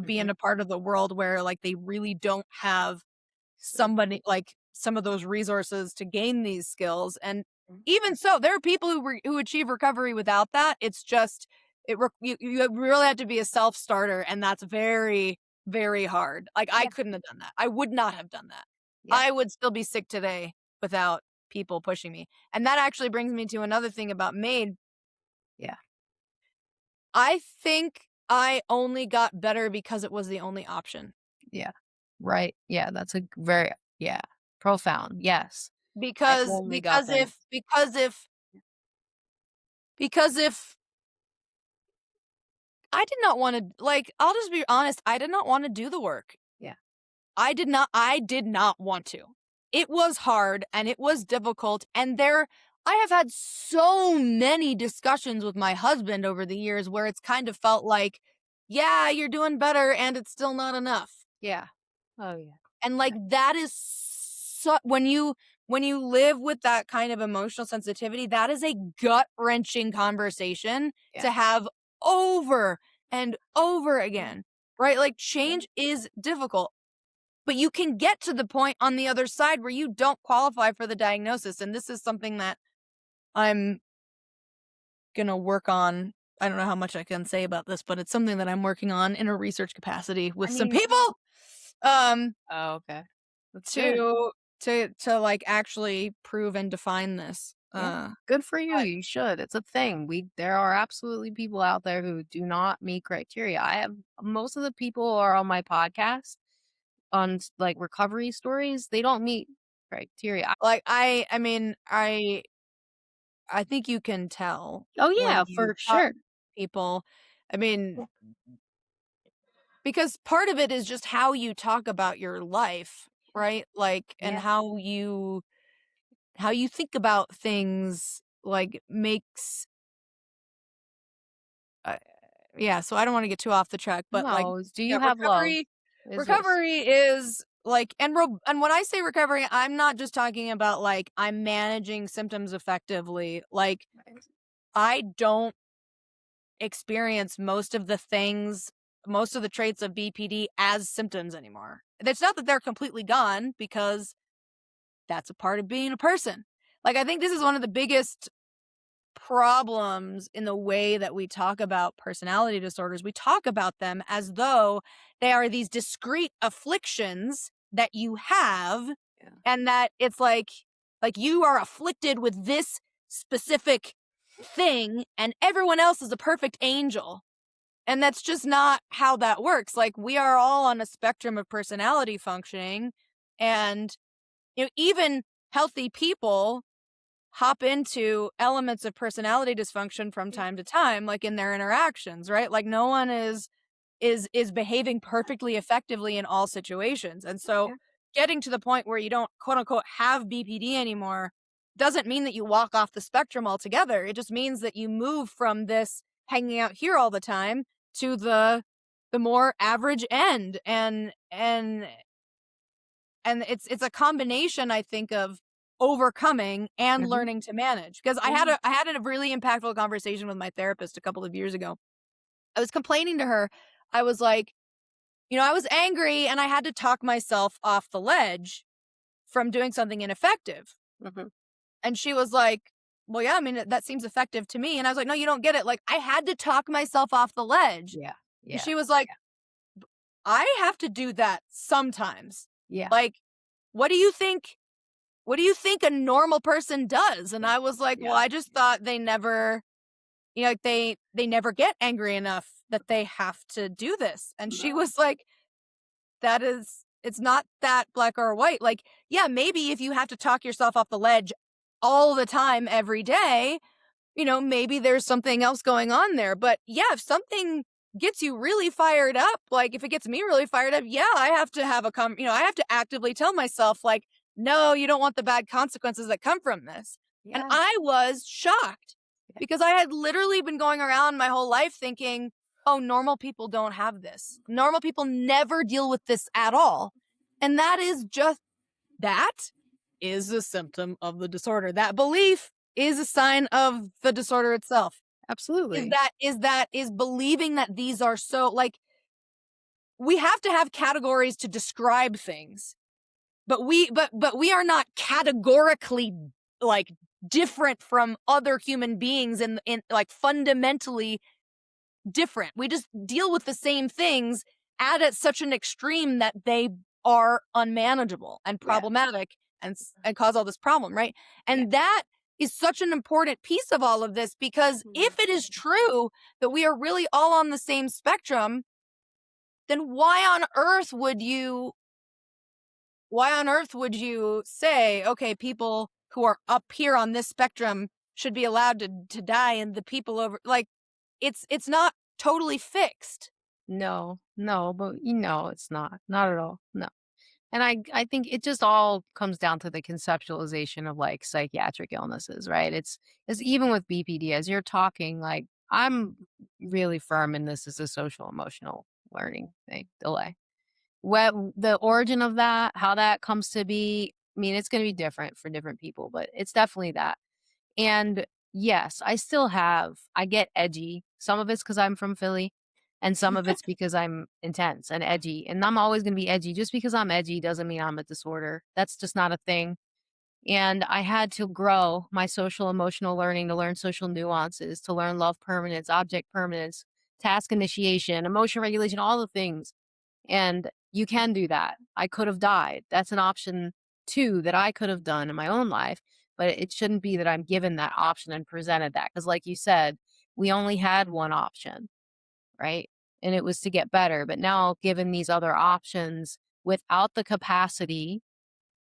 be in Mhm. a part of the world where, like, they really don't have True. somebody like, some of those resources to gain these skills, and Mhm. even so, there are people who achieve recovery without that. It's just you really have to be a self-starter, and that's very, very hard. Like, I Yeah, couldn't have done that. I would not have done that. yeah, I would still be sick today without people pushing me. And that actually brings me to another thing about MAID. yeah, I think I only got better because it was the only option. yeah. Right. Yeah, that's a very yeah, profound. Yes. I Because only got because better. if because if because if I did not wanna like, I'll just be honest, I did not wanna do the work. Yeah. I did not want to. It was hard and it was difficult, and I have had so many discussions with my husband over the years where it's kind of felt like, "Yeah, you're doing better, and it's still not enough." Yeah. Oh, yeah. And, like, that is when you live with that kind of emotional sensitivity, that is a gut-wrenching conversation Yeah. to have over and over Yeah. again, right? Like, Yeah. change is difficult. But you can get to the point on the other side where you don't qualify for the diagnosis, and this is something that I'm gonna work on. I don't know how much I can say about this, but it's something that I'm working on in a research capacity with I some mean people, um, oh, okay. That's good. to like, actually prove and define this. Yeah. Good for you, But, you should. It's a thing. There are absolutely people out there who do not meet criteria. I have most of the people who are on my podcast on like recovery stories, they don't meet criteria. like, I mean, I think you can tell Oh when yeah, you for talk sure. to people. I mean, because part of it is just how you talk about your life, right? Like, and Yeah. how you think about things, like, makes uh, yeah, so I don't wanna get too off the track, but, like, No, do yeah, you have love? Is this recovery is, like, and when I say recovery, I'm not just talking about, like, I'm managing symptoms effectively. Like, I don't experience most of the traits of BPD as symptoms anymore. It's not that they're completely gone, because that's a part of being a person. Like, I think this is one of the biggest problems in the way that we talk about personality disorders. We talk about them as though they are these discrete afflictions that you have, Yeah. and that it's like you are afflicted with this specific thing and everyone else is a perfect angel. And that's just not how that works. Like, we are all on a spectrum of personality functioning, and even healthy people hop into elements of personality dysfunction from Yeah. time to time, like in their interactions, right? Like, no one is is behaving perfectly effectively in all situations. And so Yeah. getting to the point where you don't quote unquote have BPD anymore doesn't mean that you walk off the spectrum altogether. It just means that you move from this hanging out here all the time to the more average end. And it's a combination, I think, of overcoming and Mhm. learning to manage. Because Yeah. I had a really impactful conversation with my therapist a couple of years ago. I was complaining to her. I was like, I was angry and I had to talk myself off the ledge from doing something ineffective. Mhm. And she was like, "Well, yeah, I mean, that seems effective to me." And I was like, "No, you don't get it. Like, I had to talk myself off the ledge." Yeah. And Yeah. she was like, "I have to do that sometimes. Yeah. Like, what do you think what do you think a normal person does?" And Yeah. I was like, "Well, Yeah. I just thought they never, like they never get angry enough that they have to do this." And she No. was like, it's not that black or white. Like, yeah, maybe if you have to talk yourself off the ledge all the time every day, maybe there's something else going on there. But yeah, if something gets you really fired up, like if it gets me really fired up, yeah, I have to have I have to actively tell myself, like, no, you don't want the bad consequences that come from this. And Yeah. I was shocked Yeah. because I had literally been going around my whole life thinking, oh, normal people don't have this. Normal people never deal with this at all. And that is a symptom of the disorder. That belief is a sign of the disorder itself. Absolutely. Is believing that these are so, like, we have to have categories to describe things, but we are not categorically, like, different from other human beings in like fundamentally different. We just deal with the same things at such an extreme that they are unmanageable and Yeah. problematic and cause all this problem, right? Yeah. And that is such an important piece of all of this, because Mhm. if it is true that we are really all on the same spectrum, then why on earth would you say, okay, people who are up here on this spectrum should be allowed to die, and the people over, like, it's not totally fixed. No, no, but it's not. Not at all. No. And I think it just all comes down to the conceptualization of like psychiatric illnesses, right? It's even with BPD as you're talking, like I'm really firm in this is a social emotional learning thing, delay. What the origin of that, how that comes to be, I mean, it's going to be different for different people, but it's definitely that. And yes, I get edgy. Some of it's because I'm from Philly, and some of it's because I'm intense and edgy. And I'm always going to be edgy. Just because I'm edgy doesn't mean I'm a disorder. That's just not a thing. And I had to grow my social emotional learning to learn social nuances, to learn love permanence, object permanence, task initiation, emotion regulation, all the things. And you can do that. I could have died. That's an option too that I could have done in my own life, but it shouldn't be that I'm given that option and presented that. Because, like you said, we only had one option, right? And it was to get better. But now, given these other options without the capacity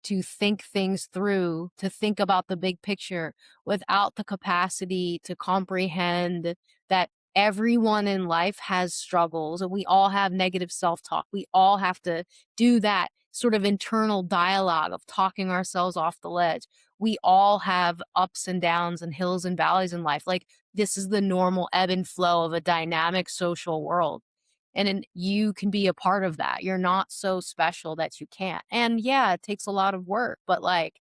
to think things through, to think about the big picture without the capacity to comprehend that everyone in life has struggles and we all have negative self talk. We all have to do that sort of internal dialogue of talking ourselves off the ledge. We all have ups and downs and hills and valleys in life. Like, this is the normal ebb and flow of a dynamic social world. And then you can be a part of that. You're not so special that you can't. And yeah, it takes a lot of work, but like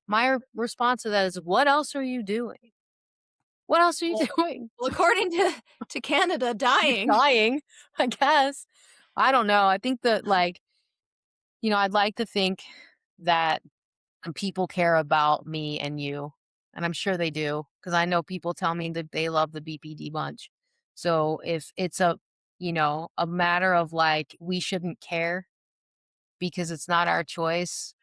my response to that is, what else are you doing? What else are you Well, doing? according to Canada, You're dying. dying, I guess. I don't know. I think that like, I'd like to think that people care about me and you. And I'm sure they do because I know people tell me that they love the BPD bunch. So if it's a matter of like we shouldn't care because it's not our choice,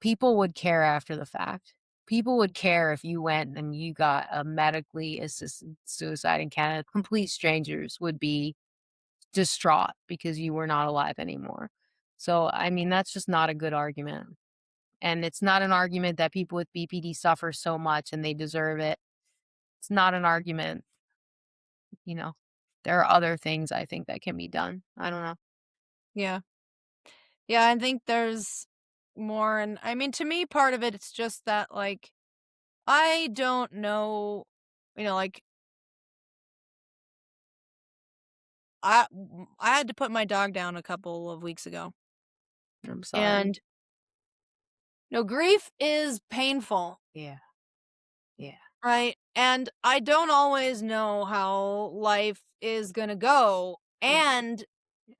people would care after the fact. People would care if you went and you got a medically assisted suicide in Canada. Complete strangers would be distraught because you were not alive anymore. So, I mean, that's just not a good argument. And it's not an argument that people with BPD suffer so much and they deserve it. It's not an argument, you know. there are other things I think that can be done. I don't know. Yeah. Yeah, I think there's more, and I mean, to me, part of it, it's just that, like, I don't know, like, I had to put my dog down a couple of weeks ago, I'm sorry. and, grief is painful, Yeah. Yeah. right? And I don't always know how life is gonna go, Yeah. and Yeah.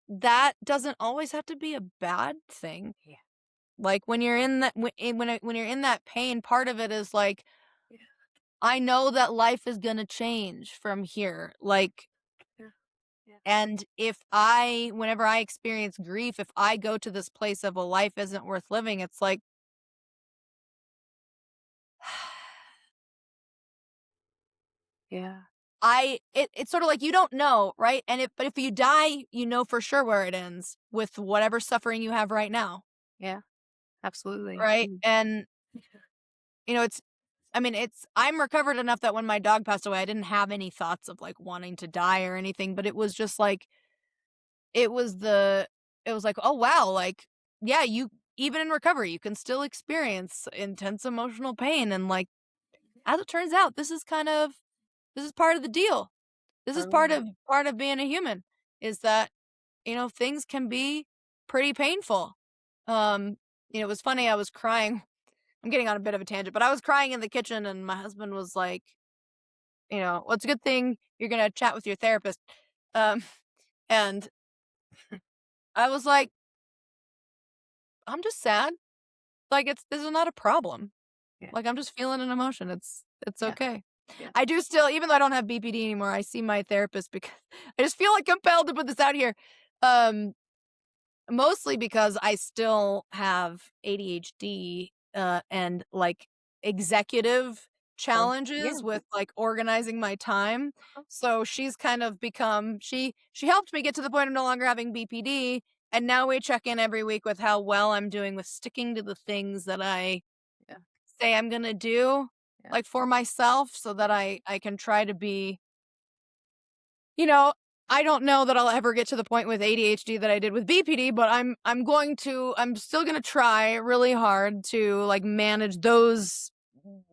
that doesn't always have to be a bad thing. Yeah. Like, when you're in that when you're in that pain, part of it is like, Yeah. I know that life is gonna change from here, like, Yeah. Yeah. and if I whenever I experience grief, if I go to this place of a life isn't worth living, it's like, Yeah. it's sort of like you don't know, right? But if you die, you know for sure where it ends with whatever suffering you have right now, Yeah. Absolutely. right? Mm. And, Yeah. it's I mean, I'm recovered enough that when my dog passed away, I didn't have any thoughts of, like, wanting to die or anything, but it was just like it was the it was like, "Oh, wow," like, yeah, you even in recovery, you can still experience intense emotional pain, and, like, as it turns out, this is part of the deal. This is Totally. part of being a human, is that, things can be pretty painful. Um, it was funny, I was crying. I'm getting on a bit of a tangent, but I was crying in the kitchen, and my husband was like, "Well, it's a good thing you're gonna chat with your therapist." Um, and I was like, "I'm just sad. Like, this is not a problem. Yeah. Like, I'm just feeling an emotion. It's Yeah. okay." Yeah. I do still, even though I don't have BPD anymore, I see my therapist because I just feel like compelled to put this out here. Um, Mostly because I still have ADHD, and, like, executive Oh, yeah. challenges with, like, organizing my time. Uh-huh. So she's kind of become she helped me get to the point of no longer having BPD, and now we check in every week with how well I'm doing with sticking to the things that I Yeah. say I'm gonna do, Yeah. like, for myself so that I can try to be, you know, I don't know that I'll ever get to the point with ADHD that I did with BPD, but I'm still gonna try really hard to, like, manage those,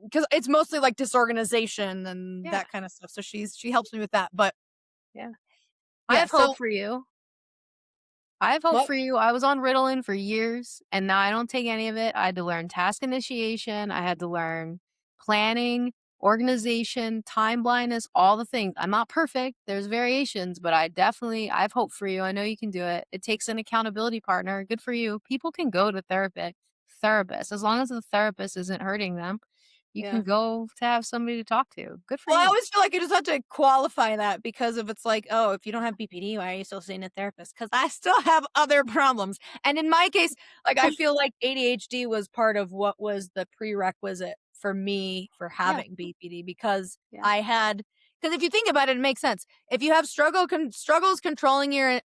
because it's mostly, like, disorganization and Yeah. that kinda stuff, so she helps me with that, but Yeah. I yeah, have hope so for you. I have hope what? for you. I was on Ritalin for years and now I don't take any of it. I had to learn task initiation. I had to learn planning, organization, time blindness, all the things. I'm not perfect. There's variations, but I have hope for you. I know you can do it. It takes an accountability partner. Good for you. People can go to therapists as long as the therapist isn't hurting them. You can Yeah. go to have somebody to talk to. Good for Well, I you. always feel like I just have to qualify that because if it's like, "Oh, if you don't have BPD, why are you still seeing a therapist?" Because I still have other problems, and in my case, like, I feel like ADHD was part of what was the prerequisite for me for Yeah. having BPD because Yeah. I had because if you think about it, it makes sense. If you have struggles controlling I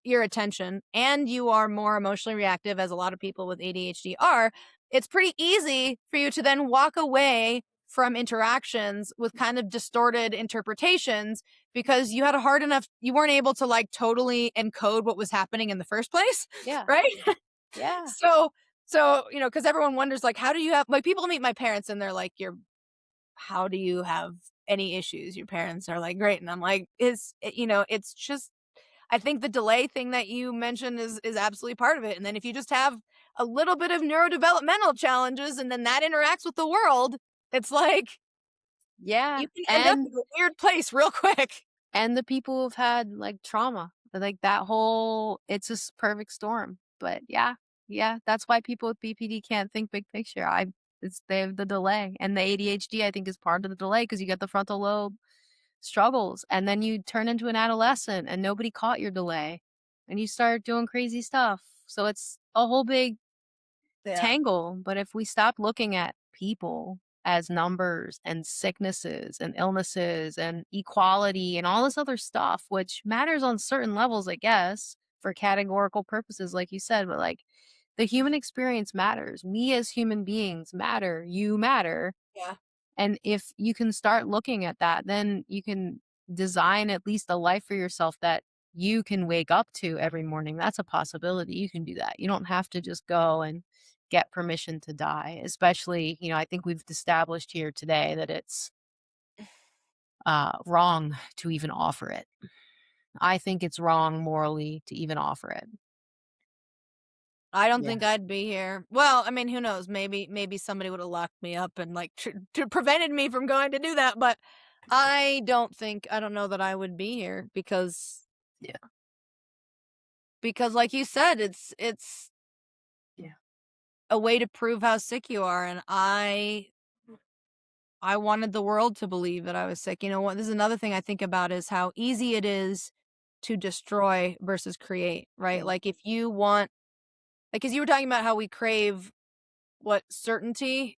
your attention and you are more emotionally reactive, as a lot of people with ADHD are, it's pretty easy for you to then walk away from interactions with kind of distorted interpretations because you weren't able to, like, totally encode what was happening in the first place, Yeah. right? Yeah. So because everyone wonders, like, how do you have, like, people meet my parents and they're like, "You're how do you have any issues? Your parents are like great." And I'm like, it's just, I think the delay thing that you mentioned is absolutely part of it. And then if you just have a little bit of neurodevelopmental challenges and then that interacts with the world, it's like Yeah. you can end up And in a weird place real quick. the people who've had, like, trauma, like, that whole it's just perfect storm, but yeah, yeah, that's why people with BPD can't think big picture. They have the delay, and the ADHD, I think, is part of the delay because you get the frontal lobe struggles, and then you turn into an adolescent, and nobody caught your delay, and you start doing crazy stuff, so it's a whole big Yeah. tangle, but if we stop looking at people as numbers and sicknesses and illnesses and equality and all this other stuff, which matters on certain levels, I guess, for categorical purposes, like you said, but like the human experience matters. We as human beings matter. You matter. Yeah. And if you can start looking at that, then you can design at least a life for yourself that you can wake up to every morning. That's a possibility. You can do that. You don't have to just go and get permission to die, especially, I think we've established here today that it's wrong to even offer it. I think it's wrong morally to even offer it. I don't Yeah. think I'd be here. Well, I mean, who knows? Maybe somebody would have locked me up and like prevented me from going to do that. But I don't know that I would be here Yeah. because like you said, it's Yeah. a way to prove how sick you are, and I wanted the world to believe that I was sick. You know what? This is another thing I think about is how easy it is to destroy versus create, right? Yeah. Like if you want, like, cause you were talking about how we crave what certainty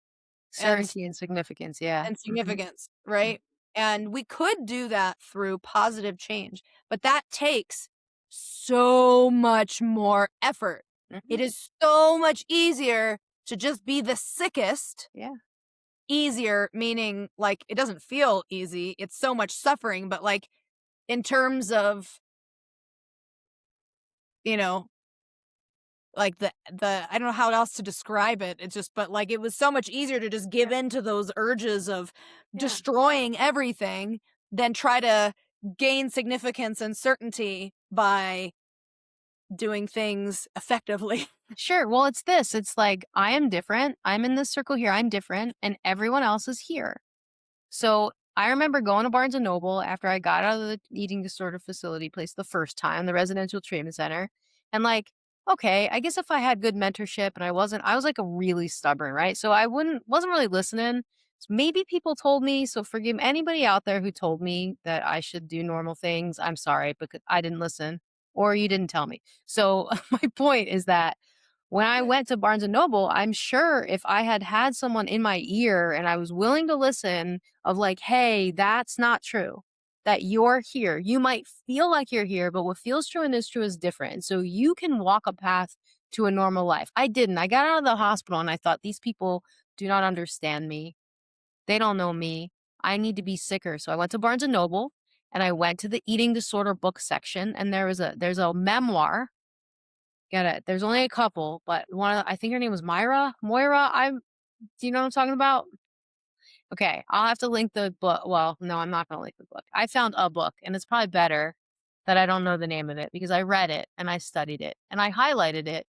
and Certainty and significance. Yeah. significance, right? And we could do that through positive change, but that takes so much more effort. Hmm. It is so much easier to just be the sickest. Yeah. Easier meaning like it doesn't feel easy. It's so much suffering, but like in terms of, you know, like the I don't know how else to describe it. It's just but like it was so much easier to just give in to those urges of Yeah. destroying everything than try to gain significance and certainty by doing things effectively. Sure. Well, it's this. It's like I am different. I'm in this circle here. I'm different, and everyone else is here. So I remember going to Barnes and Noble after I got out of the eating disorder facility place the first time, the residential treatment center, and like, okay, I guess if I had good mentorship and I was like a really stubborn, right? So I wasn't really listening. So maybe people told me, so forgive anybody out there who told me that I should do normal things. I'm sorry because I didn't listen or you didn't tell me. So my point is that when I went to Barnes& and Noble, I'm sure if I had had someone in my ear and I was willing to listen of like, "Hey, that's not true. That you're here. You might feel like you're here, but what feels true and is true is different. And so you can walk a path to a normal life." I didn't. I got out of the hospital and I thought, "These people do not understand me. They don't know me. I need to be sicker." So I went to Barnes& and Noble and I went to the eating disorder book section and there's a memoir. Get it. There's only a couple, but one of I think her name was Moira, do you know what I'm talking about? Okay, I'll have to link the book. Well, no, I'm not gonna link the book. I found a book, and it's probably better that I don't know the name of it because I read it and I studied it and I highlighted it,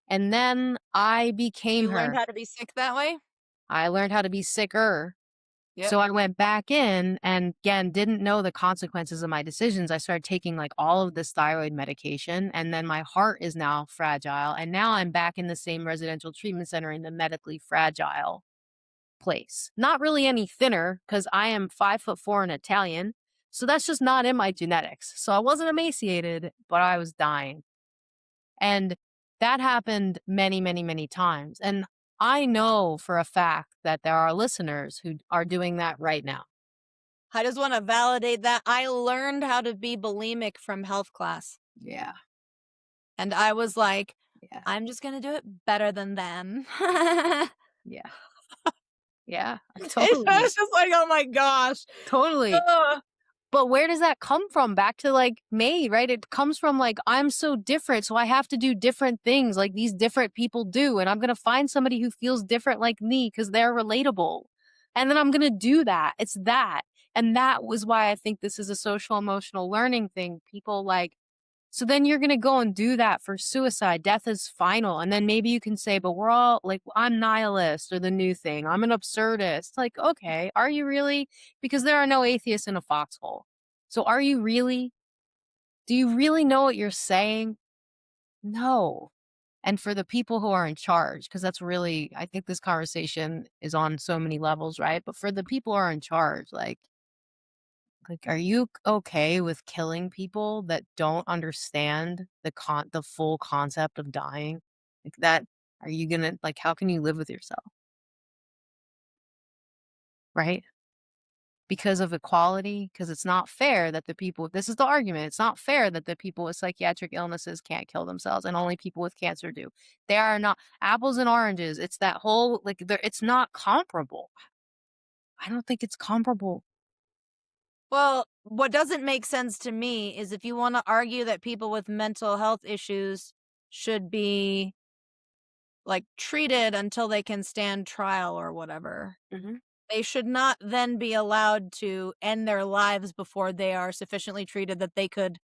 and then I became You learned her. how to be sick that way? I learned how to be sicker. Yep. So I went back in and again didn't know the consequences of my decisions. I started taking like all of this thyroid medication and then my heart is now fragile and now I'm back in the same residential treatment center in the medically fragile place. Not really any thinner cuz I am 5'4" and Italian. So that's just not in my genetics. So I wasn't emaciated, but I was dying. And that happened many, many, many times. And I know for a fact that there are listeners who are doing that right now. I just want to validate that I learned how to be bulimic from health class. Yeah. And I was like, Yeah. I'm just going to do it better than them. Yeah. Yeah. It's Totally. just like, oh my gosh. Totally. Ugh. But where does that come from? Back to like May, right? It comes from like, I'm so different. So I have to do different things like these different people do. And I'm going to find somebody who feels different like me because they're relatable. And then I'm going to do that. It's that. And that was why I think this is a social emotional learning thing. People like, so then you're going to go and do that for suicide. Death is final. And then maybe you can say, but we're all like, I'm nihilist or the new thing. I'm an absurdist. Like, okay, are you really? Because there are no atheists in a foxhole. So are you really? Do you really know what you're saying? No. And for the people who are in charge, because that's really, I think this conversation is on so many levels, right? But for the people who are in charge, like, are you okay with killing people that don't understand the full concept of dying? Like that, are you gonna like, how can you live with yourself, right? Because of equality, because it's not fair that the people this is the argument, it's not fair that the people with psychiatric illnesses can't kill themselves and only people with cancer do. They are not apples and oranges. It's that whole, like, it's not comparable. I don't think it's comparable. Well, what doesn't make sense to me is if you wanna argue that people with mental health issues should be, like, treated until they can stand trial or whatever, Mhm. they should not then be allowed to end their lives before they are sufficiently treated that they could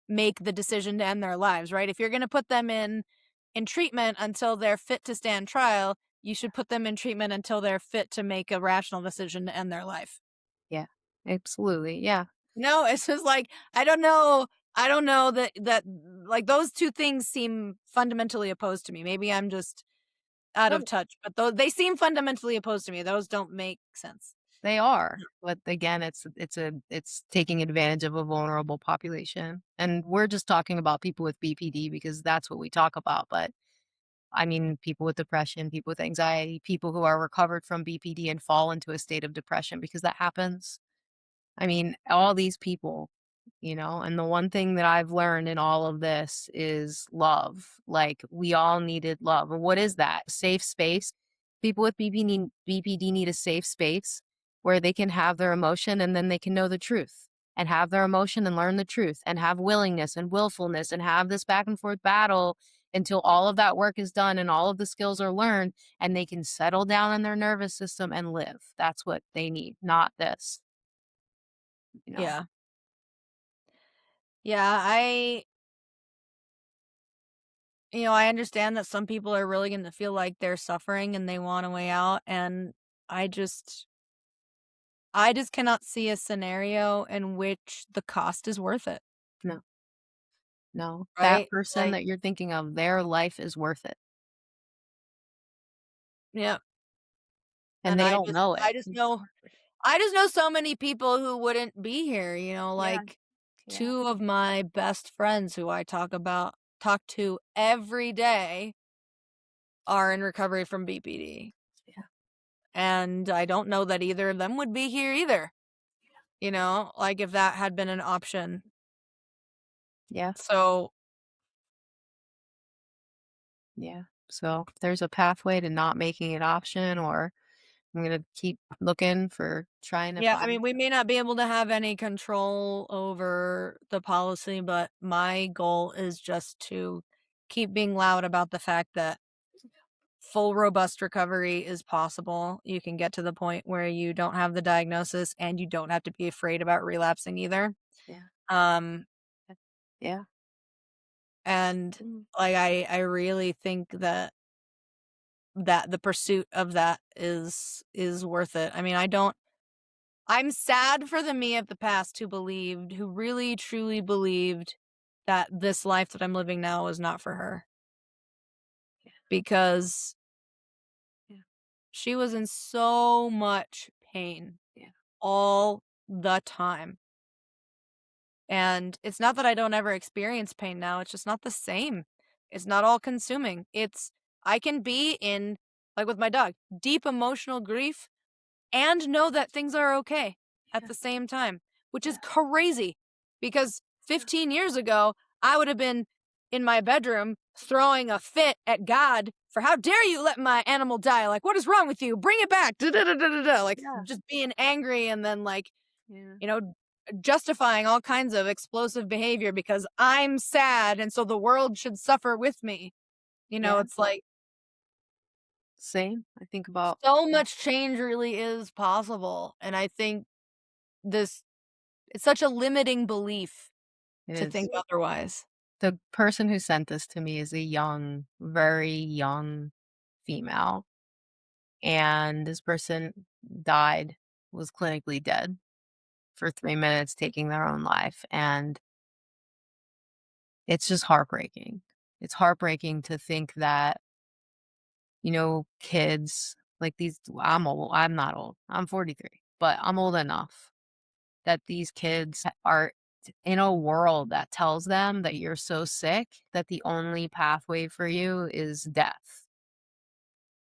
make the decision to end their lives, right? If you're gonna put them in treatment until they're fit to stand trial, you should put them in treatment until they're fit to make a rational decision to end their life. Yeah. Absolutely. Yeah. No, it's just like, I don't know that like, those 2 things seem fundamentally opposed to me. Maybe I'm just out of No, touch, but though they seem fundamentally opposed to me. Those don't make sense. they are. But again, it's taking advantage of a vulnerable population. And we're just talking about people with BPD because that's what we talk about. But I mean, people with depression, people with anxiety, people who are recovered from BPD and fall into a state of depression because that happens. I mean, all these people, and the one thing that I've learned in all of this is love. Like, we all needed love. And what is that? Safe space. People with BPD need a safe space where they can have their emotion and then they can know the truth and have their emotion and learn the truth and have willingness and willfulness and have this back and forth battle until all of that work is done and all of the skills are learned and they can settle down in their nervous system and live. That's what they need, not this, you know. Yeah. Yeah, I understand that some people are really gonna feel like they're suffering and they want a way out, and I just I just cannot see a scenario in which the cost is worth it, No. No, that right? person Like, that you're thinking of, their life is worth it, yeah, and and they don't know it. It's worth it. I just know so many people who wouldn't be here, Yeah, like yeah, 2 of my best friends who I talk to every day are in recovery from BPD, yeah, and I don't know that either of them would be here either, like, if that had been an option. yeah, So, yeah. So, if there's a pathway to not making it option, or I'm gonna keep looking for trying to yeah, I find. mean, we may not be able to have any control over the policy, but my goal is just to keep being loud about the fact that full robust recovery is possible. You can get to the point where you don't have the diagnosis and you don't have to be afraid about relapsing either. Yeah, Um, yeah, and mm, like I really think that the pursuit of that is worth it. I mean, I'm sad for the me of the past who really truly believed that this life that I'm living now was not for her yeah, because yeah, she was in so much pain yeah, all the time. And it's not that I don't ever experience pain now, it's just not the same. It's not all consuming. I can be in, like with my dog, deep emotional grief and know that things are okay at yeah, the same time, which is yeah, crazy because yeah, 15 years ago, I would have been in my bedroom throwing a fit at God for how dare you let my animal die? Like, what is wrong with you? Bring it back. Da, da, da, da, da, da. Like, yeah, just being angry and then, like, yeah, you know, justifying all kinds of explosive behavior because I'm sad and so the world should suffer with me. yeah. It's like Same. I think about. so much change really is possible. And I think this it's such a limiting belief It to is. think otherwise. The person who sent this to me is a young, very young female, and this person died, was clinically dead for 3 minutes taking their own life, and it's just heartbreaking. It's heartbreaking to think that, kids like these. I'm old, I'm not old, I'm 43, but I'm old enough that these kids are in a world that tells them that you're so sick that the only pathway for you is death.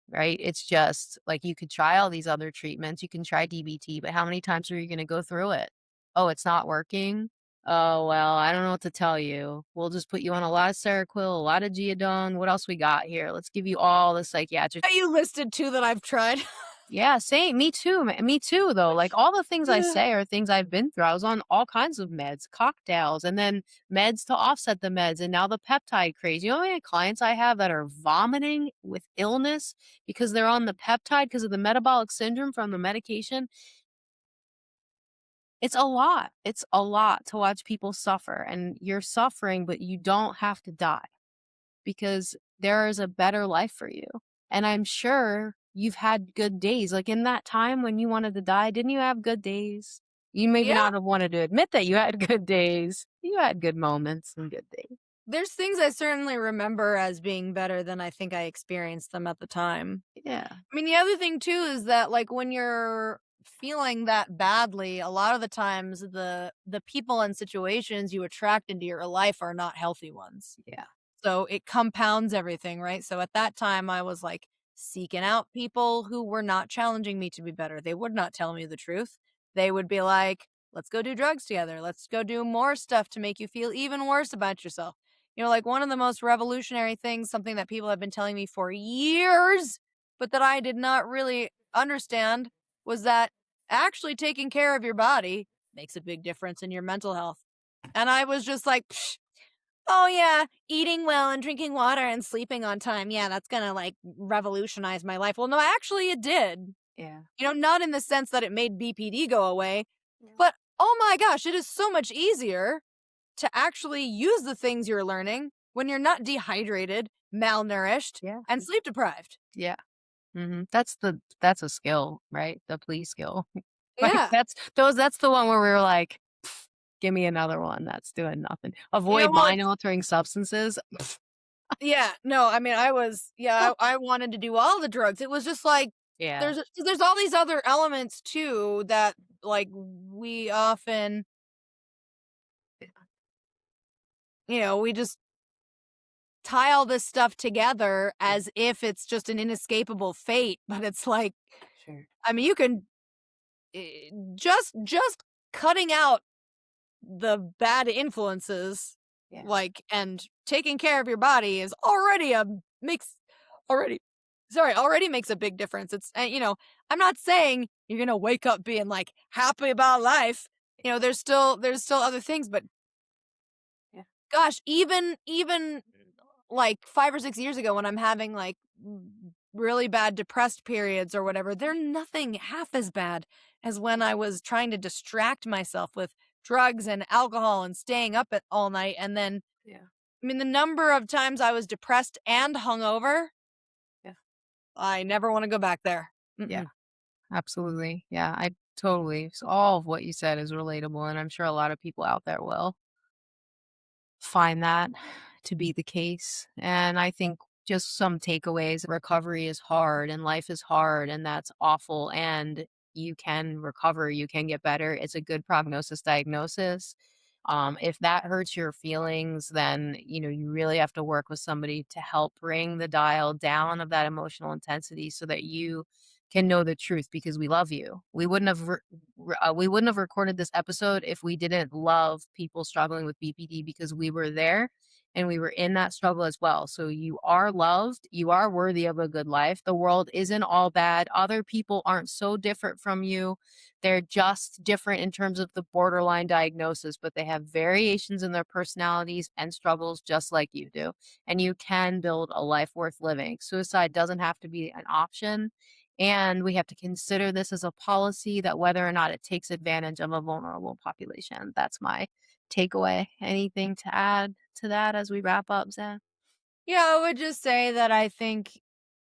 Right? It's just like you could try all these other treatments. You can try DBT, but how many times are you going to go through it? Oh, it's not working. Oh, well, I don't know what to tell you. We'll just put you on a lot of Seroquel, a lot of Geodon. What else we got here? Let's give you all the psychiatric. You listed 2 that I've tried. Yeah, same. Me too. Me too, though. Like all the things I Yeah. say are things I've been through. I was on all kinds of meds, cocktails, and then meds to offset the meds, and now the peptide craze. You know how many clients I have that are vomiting with illness because they're on the peptide because of the metabolic syndrome from the medication? It's a lot. It's a lot to watch people suffer, and you're suffering, but you don't have to die because there is a better life for you. And I'm sure you've had good days. Like in that time when you wanted to die, didn't you have good days? You maybe Yeah, not have wanted to admit that you had good days. You had good moments and good days. there's things I certainly remember as being better than I think I experienced them at the time. Yeah. I mean, the other thing too is that, like, when you're feeling that badly, a lot of the times the people and situations you attract into your life are not healthy ones. Yeah. So it compounds everything, right? So at that time, I was like seeking out people who were not challenging me to be better. They would not tell me the truth. They would be like, let's go do drugs together. Let's go do more stuff to make you feel even worse about yourself. You know, like one of the most revolutionary things, something that people have been telling me for years, but that I did not really understand was that actually taking care of your body makes a big difference in your mental health. And I was just like, "Psh, oh yeah, eating well and drinking water and sleeping on time. Yeah, that's gonna like revolutionize my life." Well, no, actually it did. Yeah. You know, not in the sense that it made BPD go away, Yeah. but oh my gosh, it is so much easier to actually use the things you're learning when you're not dehydrated, malnourished, Yeah. and sleep deprived. Yeah. That's a skill, right? The plea skill. Like Yeah. that's the one where we were like, "Pff, give me another one that's doing nothing. You know, Avoid well, mind it's altering substances. yeah, no, I mean, I wanted to do all the drugs. It was just like Yeah. there's all these other elements too that like we often, we just tie all this stuff together Yeah. as if it's just an inescapable fate, but it's like, Sure. I mean, you can just cutting out the bad influences, Yeah. like, and taking care of your body is already a makes already already makes a big difference. It's I'm not saying you're gonna wake up being like happy about life. You know, there's still other things, but Yeah. gosh, even like 5 or 6 years ago when I'm having like really bad depressed periods or whatever, they're nothing half as bad as when I was trying to distract myself with drugs and alcohol and staying up at all night. And then, Yeah. I mean, the number of times I was depressed and hungover, Yeah. I never want to go back there. Yeah. Mm-mm. Absolutely. Yeah. I totally. So all of what you said is relatable, and I'm sure a lot of people out there will find that to be the case. And I think just some takeaways: recovery is hard and life is hard, and that's awful. And you can recover, you can get better. It's a good prognosis diagnosis. If that hurts your feelings, then you really have to work with somebody to help bring the dial down of that emotional intensity so that you can know the truth because we love you. We wouldn't have recorded this episode if we didn't love people struggling with BPD because we were there and we were in that struggle as well. So you are loved, you are worthy of a good life. The world isn't all bad. Other people aren't so different from you. They're just different in terms of the borderline diagnosis, but they have variations in their personalities and struggles just like you do. And you can build a life worth living. Suicide doesn't have to be an option. And we have to consider this as a policy that whether or not it takes advantage of a vulnerable population. That's my takeaway. Anything to add to that as we wrap up, Zan? Yeah, I would just say that I think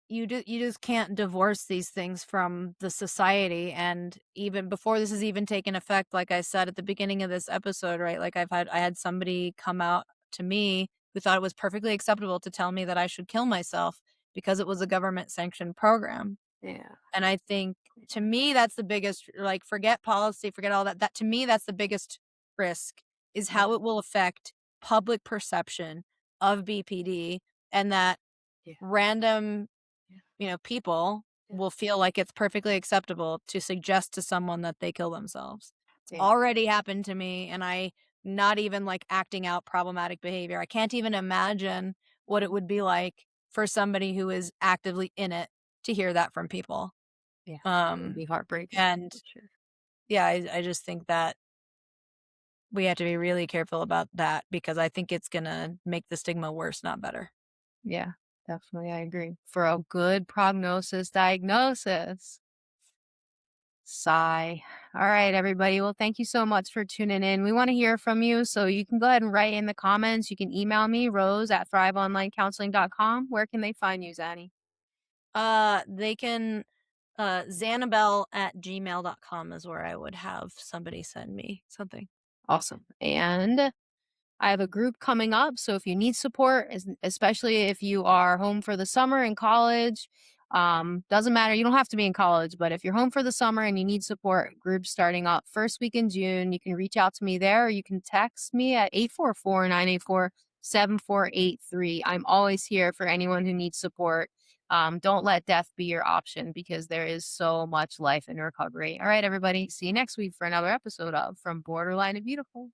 you just can't divorce these things from the society. And even before this has even taken effect, like I said at the beginning of this episode, right? Like I had somebody come out to me who thought it was perfectly acceptable to tell me that I should kill myself because it was a government sanctioned program. Yeah. And I think, to me, that's the biggest, like, forget policy, forget all that. That, to me, that's the biggest risk, is Yeah. how it will affect public perception of BPD, and that Yeah. random, Yeah. people Yeah. will feel like it's perfectly acceptable to suggest to someone that they kill themselves. It's Yeah. already happened to me, and I not even like acting out problematic behavior. I can't even imagine what it would be like for somebody who is actively in it to hear that from people. Yeah. It would Um, be heartbreaking. and For sure. yeah, I just think that we have to be really careful about that because I think it's gonna make the stigma worse, not better. Yeah, definitely. I agree. For a good prognosis diagnosis. Sigh. All right, everybody. Well, thank you so much for tuning in. We want to hear from you. So you can go ahead and write in the comments. You can email me, rose at thriveonlinecounseling.com. Where can they find you, Zanny? They can Xanabel at gmail.com is where I would have somebody send me something. Awesome. And I have a group coming up. So if you need support, especially if you are home for the summer in college, doesn't matter. You don't have to be in college, but if you're home for the summer and you need support, group starting up first week in June, you can reach out to me there or you can text me at 844-984-7483. I'm always here for anyone who needs support. Don't let death be your option because there is so much life in recovery. All right, everybody. See you next week for another episode of From Borderline to Beautiful.